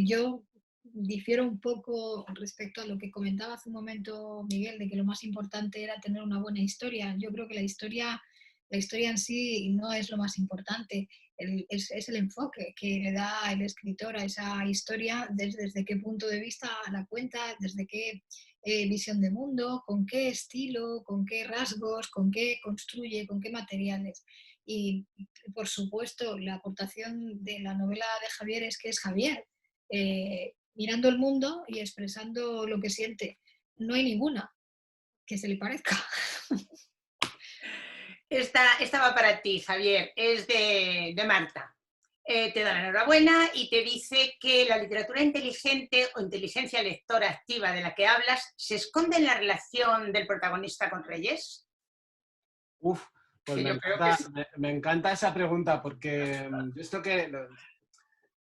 Yo difiero un poco respecto a lo que comentaba hace un momento Miguel, de que lo más importante era tener una buena historia. Yo creo que la historia en sí no es lo más importante, es el enfoque que le da el escritor a esa historia, desde qué punto de vista la cuenta, desde qué visión de mundo, con qué estilo, con qué rasgos, con qué construye, con qué materiales. Y, por supuesto, la aportación de la novela de Javier es que es Javier, mirando el mundo y expresando lo que siente. No hay ninguna que se le parezca. Esta va para ti, Javier, es de Marta. Te da la enhorabuena y te dice que la literatura inteligente o inteligencia lectora activa de la que hablas se esconde en la relación del protagonista con Reyes. Uf, pues me encanta esa pregunta porque esto que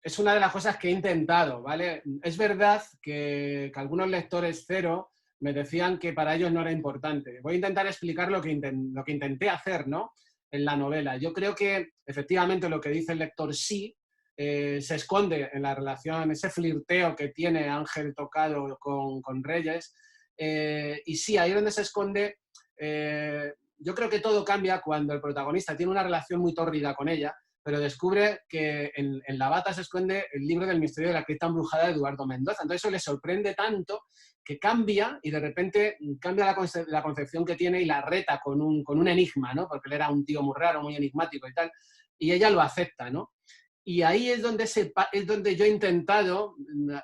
es una de las cosas que he intentado, ¿vale? Es verdad que algunos lectores cero me decían que para ellos no era importante. Voy a intentar explicar lo que intenté hacer, ¿no?, en la novela. Yo creo que efectivamente lo que dice el lector sí se esconde en la relación, ese flirteo que tiene Ángel Tocado con Reyes. Y sí, ahí donde se esconde, yo creo que todo cambia cuando el protagonista tiene una relación muy tórrida con ella, pero descubre que en la bata se esconde el libro del misterio de la cripta embrujada de Eduardo Mendoza. Entonces eso le sorprende tanto que cambia y de repente cambia la concepción que tiene y la reta con un enigma, ¿no? Porque él era un tío muy raro, muy enigmático y tal, y ella lo acepta, ¿no? Y ahí es donde yo he intentado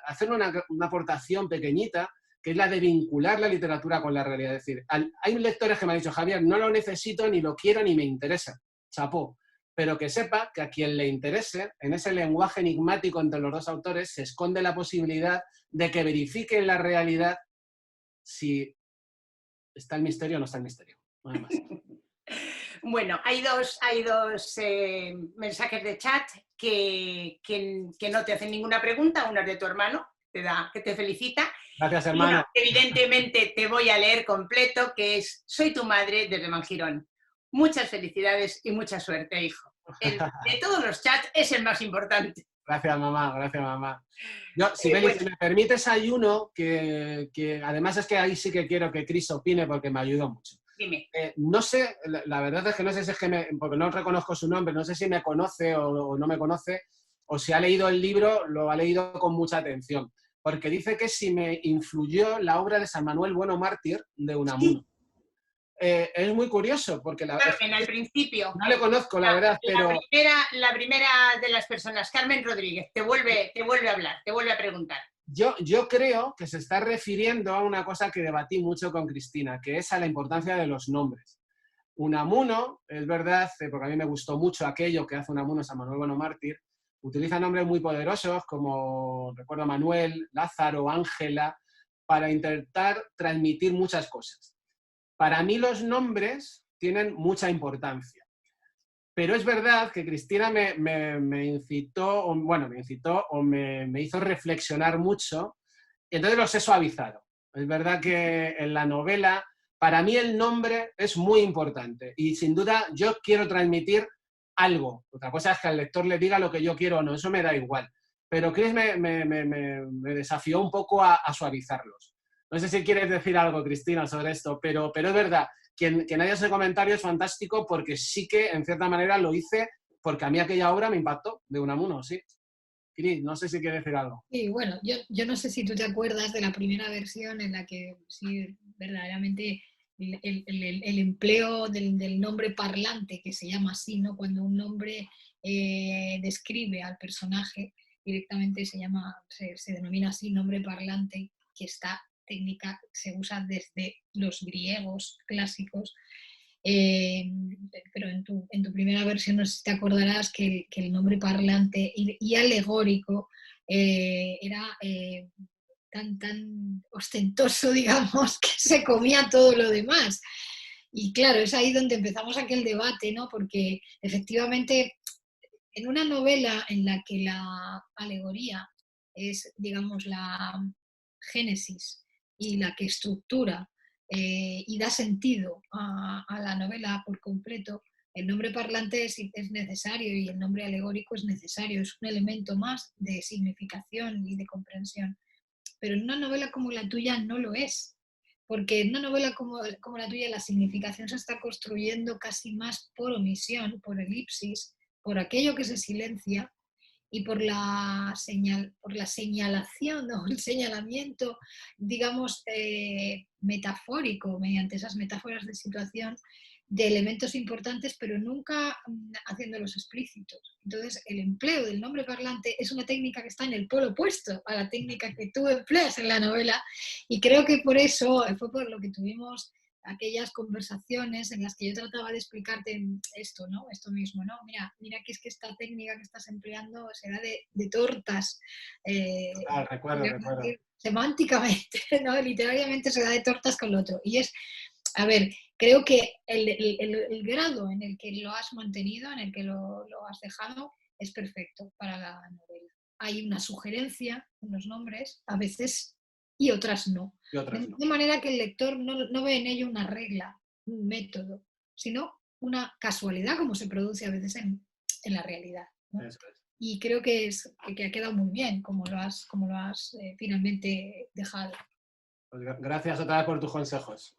hacer una aportación pequeñita, que es la de vincular la literatura con la realidad. Es decir, hay lectores que me han dicho, Javier, no lo necesito, ni lo quiero, ni me interesa. Chapó. pero que sepa que a quien le interese, en ese lenguaje enigmático entre los dos autores, se esconde la posibilidad de que verifique en la realidad si está el misterio o no está el misterio. Nada más. Bueno, hay dos mensajes de chat que no te hacen ninguna pregunta. Una es de tu hermano, que te felicita. Gracias, hermano. Una, evidentemente, te voy a leer completo, que es: soy tu madre desde Mangirón. Muchas felicidades y mucha suerte, hijo. De todos los chats es el más importante. Gracias, mamá, gracias, mamá. Yo, Sibeli, bueno, si me permites, hay uno que además es que ahí sí que quiero que Cris opine porque me ayudó mucho. Dime. No sé, la verdad es que no sé si es que porque no reconozco su nombre, no sé si me conoce o no me conoce, o si ha leído el libro, lo ha leído con mucha atención, porque dice que si me influyó la obra de San Manuel Bueno Mártir de Unamuno. Sí. Es muy curioso, porque claro, al principio no le conozco, la verdad, pero... La primera de las personas, Carmen Rodríguez, te vuelve a hablar, te vuelve a preguntar. Yo creo que se está refiriendo a una cosa que debatí mucho con Cristina, que es a la importancia de los nombres. Unamuno, es verdad, porque a mí me gustó mucho aquello que hace Unamuno, San Manuel Bueno Mártir, utiliza nombres muy poderosos como, recuerdo, Manuel, Lázaro, Ángela, para intentar transmitir muchas cosas. Para mí los nombres tienen mucha importancia. Pero es verdad que Cristina me incitó, o me hizo reflexionar mucho, y entonces los he suavizado. Es verdad que en la novela, para mí el nombre es muy importante, y sin duda yo quiero transmitir algo. Otra cosa es que al lector le diga lo que yo quiero o no, eso me da igual. Pero Cris me desafió un poco a suavizarlos. No sé si quieres decir algo, Cristina, sobre esto, pero es verdad. Quien haya ese comentario es fantástico porque sí que, en cierta manera, lo hice porque a mí aquella obra me impactó de Unamuno, sí. Cris, no sé si quieres decir algo. Sí, bueno, yo no sé si tú te acuerdas de la primera versión en la que sí, verdaderamente el empleo del nombre parlante, que se llama así, ¿no? Cuando un nombre describe al personaje, directamente se denomina así nombre parlante, que esta técnica se usa desde los griegos clásicos, pero en tu primera versión no sé si te acordarás que el nombre parlante y alegórico era tan ostentoso, digamos, que se comía todo lo demás. Y claro, es ahí donde empezamos aquel debate, ¿no? Porque efectivamente en una novela en la que la alegoría es, digamos, la génesis y la que estructura y da sentido a la novela por completo, el nombre parlante es necesario y el nombre alegórico es necesario, es un elemento más de significación y de comprensión. Pero en una novela como la tuya no lo es, porque en una novela como la tuya la significación se está construyendo casi más por omisión, por elipsis, por aquello que se silencia, y por la señalación o el señalamiento, digamos, metafórico, mediante esas metáforas de situación, de elementos importantes, pero nunca haciéndolos explícitos. Entonces, el empleo del nombre parlante es una técnica que está en el polo opuesto a la técnica que tú empleas en la novela, y creo que por eso fue por lo que tuvimos aquellas conversaciones en las que yo trataba de explicarte esto, ¿no? Esto mismo, ¿no? Mira que es que esta técnica que estás empleando será de tortas. Recuerdo. Semánticamente, ¿no? Literariamente se da de tortas con lo otro. Y es, a ver, creo que el grado en el que lo has mantenido, en el que lo has dejado, es perfecto para la novela. Hay una sugerencia en los nombres, a veces, y otras no. De manera que el lector no ve en ello una regla, un método, sino una casualidad, como se produce a veces en la realidad, ¿no? Eso es. Y creo que ha quedado muy bien como lo has finalmente dejado. Pues gracias otra vez por tus consejos.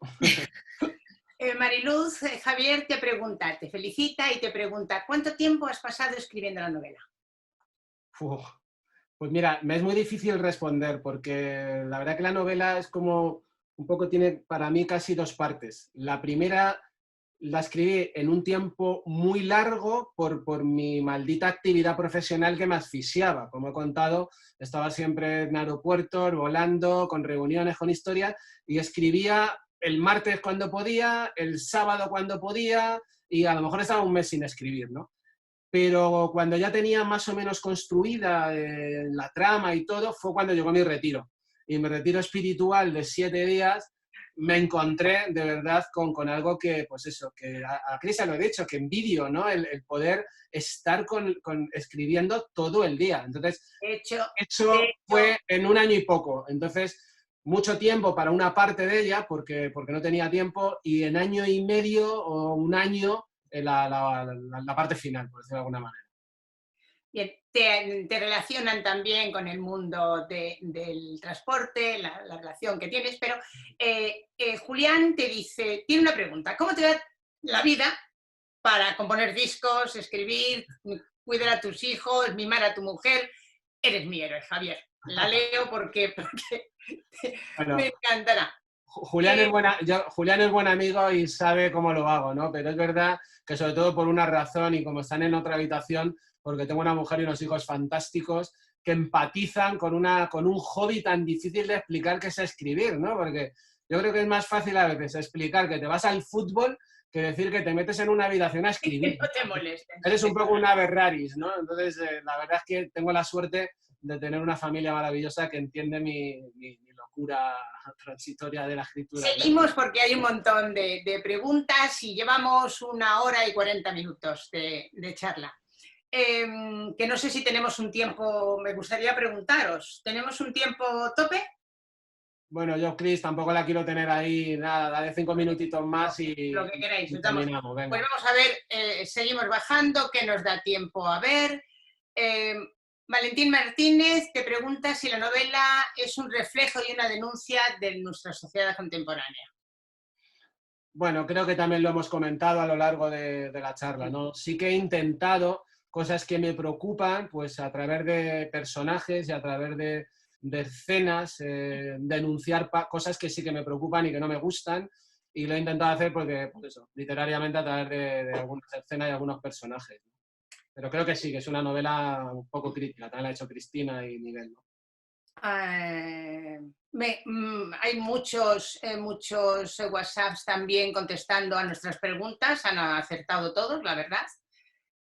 Mariluz, Javier te felicita y te pregunta: ¿cuánto tiempo has pasado escribiendo la novela? Pues mira, me es muy difícil responder porque la verdad que la novela es como un poco, tiene para mí casi dos partes. La primera la escribí en un tiempo muy largo por mi maldita actividad profesional que me asfixiaba. Como he contado, estaba siempre en aeropuertos, volando, con reuniones, con historias, y escribía el martes cuando podía, el sábado cuando podía, y a lo mejor estaba un mes sin escribir, ¿no? pero cuando ya tenía más o menos construida la trama y todo, fue cuando llegó mi retiro. Y mi retiro espiritual de 7 días me encontré de verdad con algo que, pues eso, que a Cris lo he dicho, que envidio, ¿no? El poder estar escribiendo todo el día. Entonces, eso fue en 1 año y poco. Entonces, mucho tiempo para una parte de ella, porque no tenía tiempo, y en 1 año y medio o 1 año la parte final, por decirlo de alguna manera. Bien, te relacionan también con el mundo del transporte, la relación que tienes, pero Julián te dice, tiene una pregunta, ¿cómo te va la vida para componer discos, escribir, cuidar a tus hijos, mimar a tu mujer? Eres mi héroe, Javier. La leo porque bueno, me encantará. Julián es buen amigo y sabe cómo lo hago, ¿no? Pero es verdad que sobre todo por una razón y como están en otra habitación, porque tengo una mujer y unos hijos fantásticos que empatizan con un hobby tan difícil de explicar que es escribir, ¿no? Porque yo creo que es más fácil a veces explicar que te vas al fútbol que decir que te metes en una habitación a escribir. No te molestes. Eres un poco una Ferraris, ¿no? Entonces, la verdad es que tengo la suerte de tener una familia maravillosa que entiende mi locura transitoria de la escritura. Seguimos porque hay un montón de preguntas y llevamos 1 hora y 40 minutos de charla. Que no sé si tenemos un tiempo, me gustaría preguntaros, ¿tenemos un tiempo tope? Bueno, yo, Cris, tampoco la quiero tener ahí, nada, dale 5 minutitos más y... Lo que queráis. Y terminamos, venga. Pues vamos a ver, seguimos bajando, ¿qué nos da tiempo a ver? Valentín Martínez te pregunta si la novela es un reflejo y una denuncia de nuestra sociedad contemporánea. Bueno, creo que también lo hemos comentado a lo largo de la charla, ¿no? Sí que he intentado cosas que me preocupan, pues a través de personajes y a través de escenas, denunciar cosas que sí que me preocupan y que no me gustan, y lo he intentado hacer porque, pues eso, literariamente a través de algunas escenas y algunos personajes, ¿no? Pero creo que sí, que es una novela un poco crítica, también la ha hecho Cristina y Miguel, ¿no? Hay muchos WhatsApps también contestando a nuestras preguntas, han acertado todos, la verdad.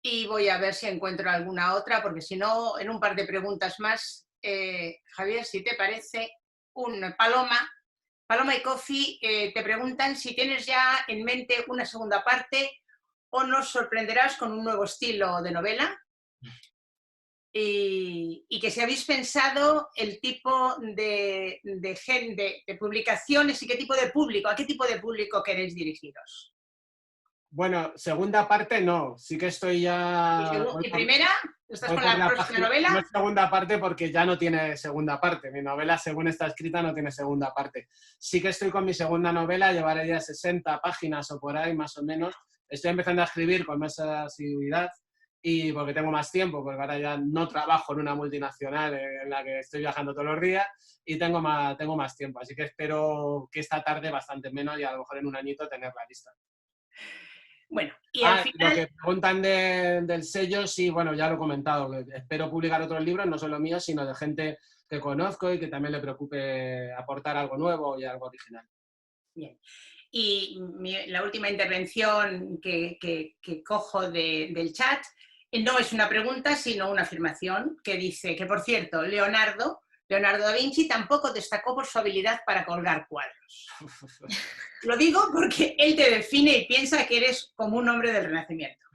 Y voy a ver si encuentro alguna otra, porque si no, en un par de preguntas más, Javier, si te parece, Paloma y Coffee te preguntan si tienes ya en mente una segunda parte o nos sorprenderás con un nuevo estilo de novela. Y que si habéis pensado el tipo de publicaciones y qué tipo de público, a qué tipo de público queréis dirigiros. Bueno, segunda parte no, sí que estoy ya... ¿Y primera? ¿Estás con la próxima novela? No es segunda parte porque ya no tiene segunda parte. Mi novela, según está escrita, no tiene segunda parte. Sí que estoy con mi segunda novela, llevaré ya 60 páginas o por ahí, más o menos. Estoy empezando a escribir con más asiduidad y porque tengo más tiempo, porque ahora ya no trabajo en una multinacional en la que estoy viajando todos los días y tengo más tiempo. Así que espero que esta tarde bastante menos y a lo mejor en 1 añito tenerla lista. Bueno, y al final... Lo que preguntan del sello, sí, bueno, ya lo he comentado. Espero publicar otros libros, no solo míos, sino de gente que conozco y que también le preocupe aportar algo nuevo y algo original. Bien. Y la última intervención que cojo del chat no es una pregunta, sino una afirmación que dice que, por cierto, Leonardo da Vinci tampoco destacó por su habilidad para colgar cuadros. Lo digo porque él te define y piensa que eres como un hombre del Renacimiento.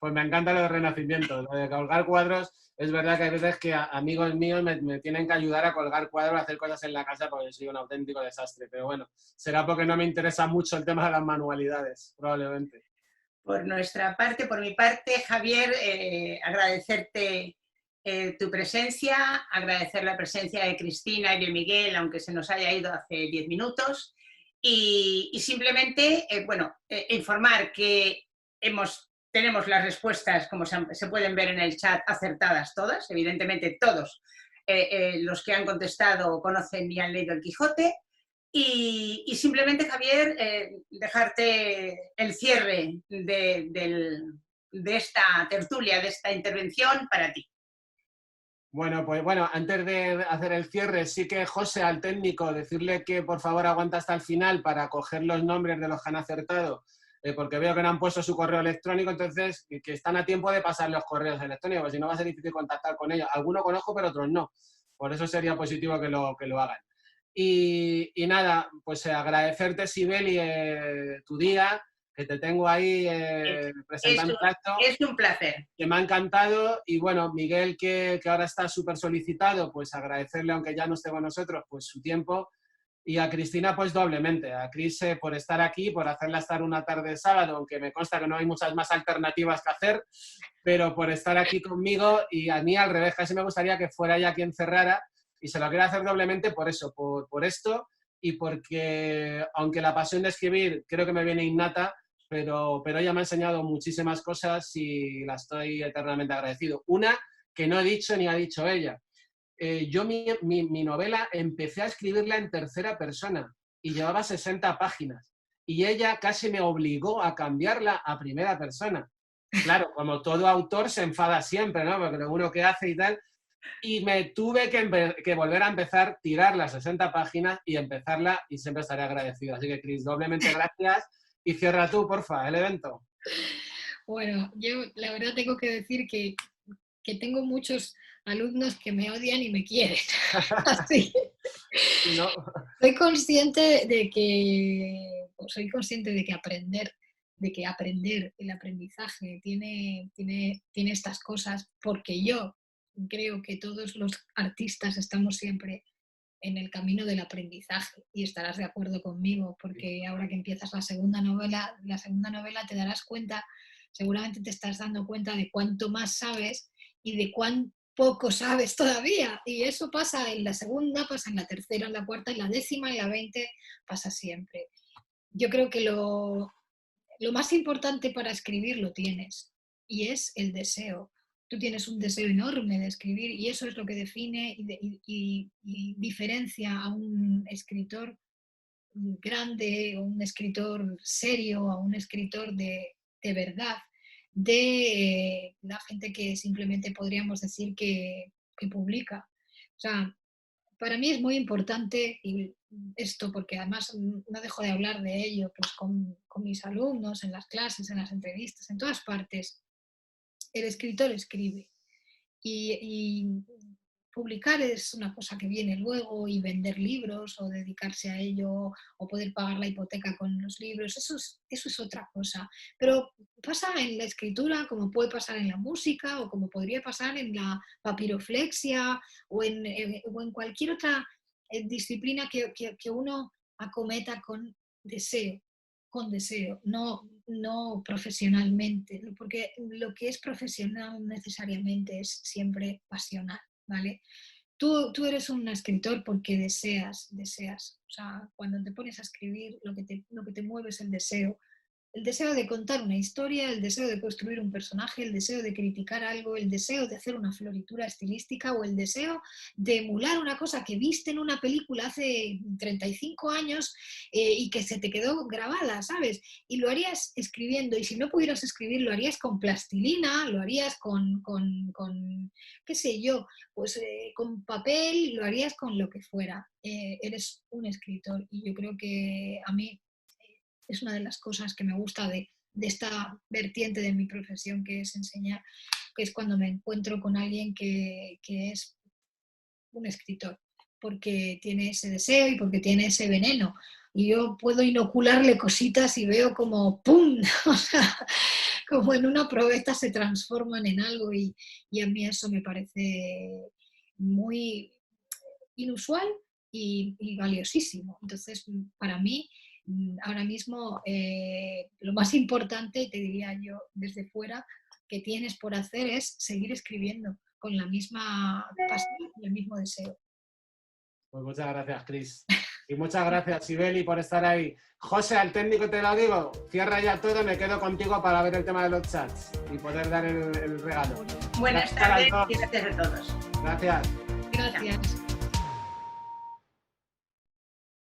Pues me encanta lo del Renacimiento. Lo de colgar cuadros, es verdad que hay veces que amigos míos me tienen que ayudar a colgar cuadros, a hacer cosas en la casa porque soy un auténtico desastre. Pero bueno, será porque no me interesa mucho el tema de las manualidades, probablemente. Por mi parte, Javier, agradecerte tu presencia, agradecer la presencia de Cristina y de Miguel, aunque se nos haya ido hace 10 minutos, y simplemente, informar que tenemos las respuestas, como se pueden ver en el chat, acertadas todas, evidentemente todos los que han contestado conocen y han leído El Quijote, y simplemente, Javier, dejarte el cierre de esta tertulia, de esta intervención para ti. Bueno, pues bueno, antes de hacer el cierre, sí que José, al técnico, decirle que por favor aguanta hasta el final para coger los nombres de los que han acertado porque veo que no han puesto su correo electrónico, entonces que están a tiempo de pasar los correos electrónicos, porque si no va a ser difícil contactar con ellos. Algunos conozco, pero otros no. Por eso sería positivo que lo hagan. Y nada, pues agradecerte, Sibeli, tu día, que te tengo ahí presentando el acto. Es un placer. Que me ha encantado. Y bueno, Miguel, que ahora está súper solicitado, pues agradecerle, aunque ya no esté con nosotros, pues su tiempo. Y a Cristina, pues doblemente. A Cris por estar aquí, por hacerla estar una tarde de sábado, aunque me consta que no hay muchas más alternativas que hacer, pero por estar aquí conmigo. Y a mí al revés, casi me gustaría que fuera ella quien cerrara. Y se lo quiero hacer doblemente por eso, por esto, y porque, aunque la pasión de escribir creo que me viene innata, pero ella me ha enseñado muchísimas cosas y la estoy eternamente agradecido. Una que no he dicho ni ha dicho ella. Yo mi novela empecé a escribirla en tercera persona y llevaba 60 páginas. Y ella casi me obligó a cambiarla a primera persona. Claro, como todo autor se enfada siempre, ¿no? Porque lo uno que hace y tal... Y me tuve que volver a empezar, tirar las 60 páginas y empezarla, y siempre estaré agradecido. Así que, Cris, doblemente gracias. Y cierra tú, porfa, el evento. Bueno, yo la verdad tengo que decir que tengo muchos alumnos que me odian y me quieren. Así. ¿No? Soy consciente de que aprender, el aprendizaje tiene estas cosas, porque yo creo que todos los artistas estamos siempre en el camino del aprendizaje, y estarás de acuerdo conmigo, porque ahora que empiezas la segunda novela te darás cuenta, seguramente te estás dando cuenta de cuánto más sabes y de cuán poco sabes todavía, y eso pasa en la segunda, pasa en la tercera, en la cuarta, en la 10ª, en la 20, pasa siempre. Yo creo que lo más importante para escribir lo tienes, y es el deseo. Tú tienes un deseo enorme de escribir, y eso es lo que define y diferencia a un escritor grande, o un escritor serio, a un escritor de verdad, de la gente que simplemente podríamos decir que publica. O sea, para mí es muy importante esto, porque además no dejo de hablar de ello pues con mis alumnos, en las clases, en las entrevistas, en todas partes. El escritor escribe, y publicar es una cosa que viene luego, y vender libros o dedicarse a ello o poder pagar la hipoteca con los libros, eso es otra cosa. Pero pasa en la escritura como puede pasar en la música, o como podría pasar en la papiroflexia o en cualquier otra disciplina que uno acometa con deseo, no profesionalmente, porque lo que es profesional necesariamente es siempre pasional, ¿vale? Tú eres un escritor porque deseas. O sea, cuando te pones a escribir, lo que te mueve es el deseo. El deseo de contar una historia, el deseo de construir un personaje, el deseo de criticar algo, el deseo de hacer una floritura estilística, o el deseo de emular una cosa que viste en una película hace 35 años y que se te quedó grabada, ¿sabes? Y lo harías escribiendo, y si no pudieras escribir, lo harías con plastilina, lo harías con qué sé yo, pues con papel, lo harías con lo que fuera. Eres un escritor, y yo creo que a mí es una de las cosas que me gusta de esta vertiente de mi profesión, que es enseñar, que es cuando me encuentro con alguien que es un escritor, porque tiene ese deseo y porque tiene ese veneno. Y yo puedo inocularle cositas y veo como ¡pum! O sea, como en una probeta se transforman en algo, y a mí eso me parece muy inusual y valiosísimo. Entonces, para mí, ahora mismo lo más importante, y te diría yo desde fuera, que tienes por hacer es seguir escribiendo con la misma pasión y el mismo deseo. Pues muchas gracias, Cris. Y muchas gracias, Sibeli, por estar ahí. José, al técnico te lo digo, cierra ya todo, me quedo contigo para ver el tema de los chats y poder dar el regalo. Buenas tardes y gracias a todos. Gracias. Gracias.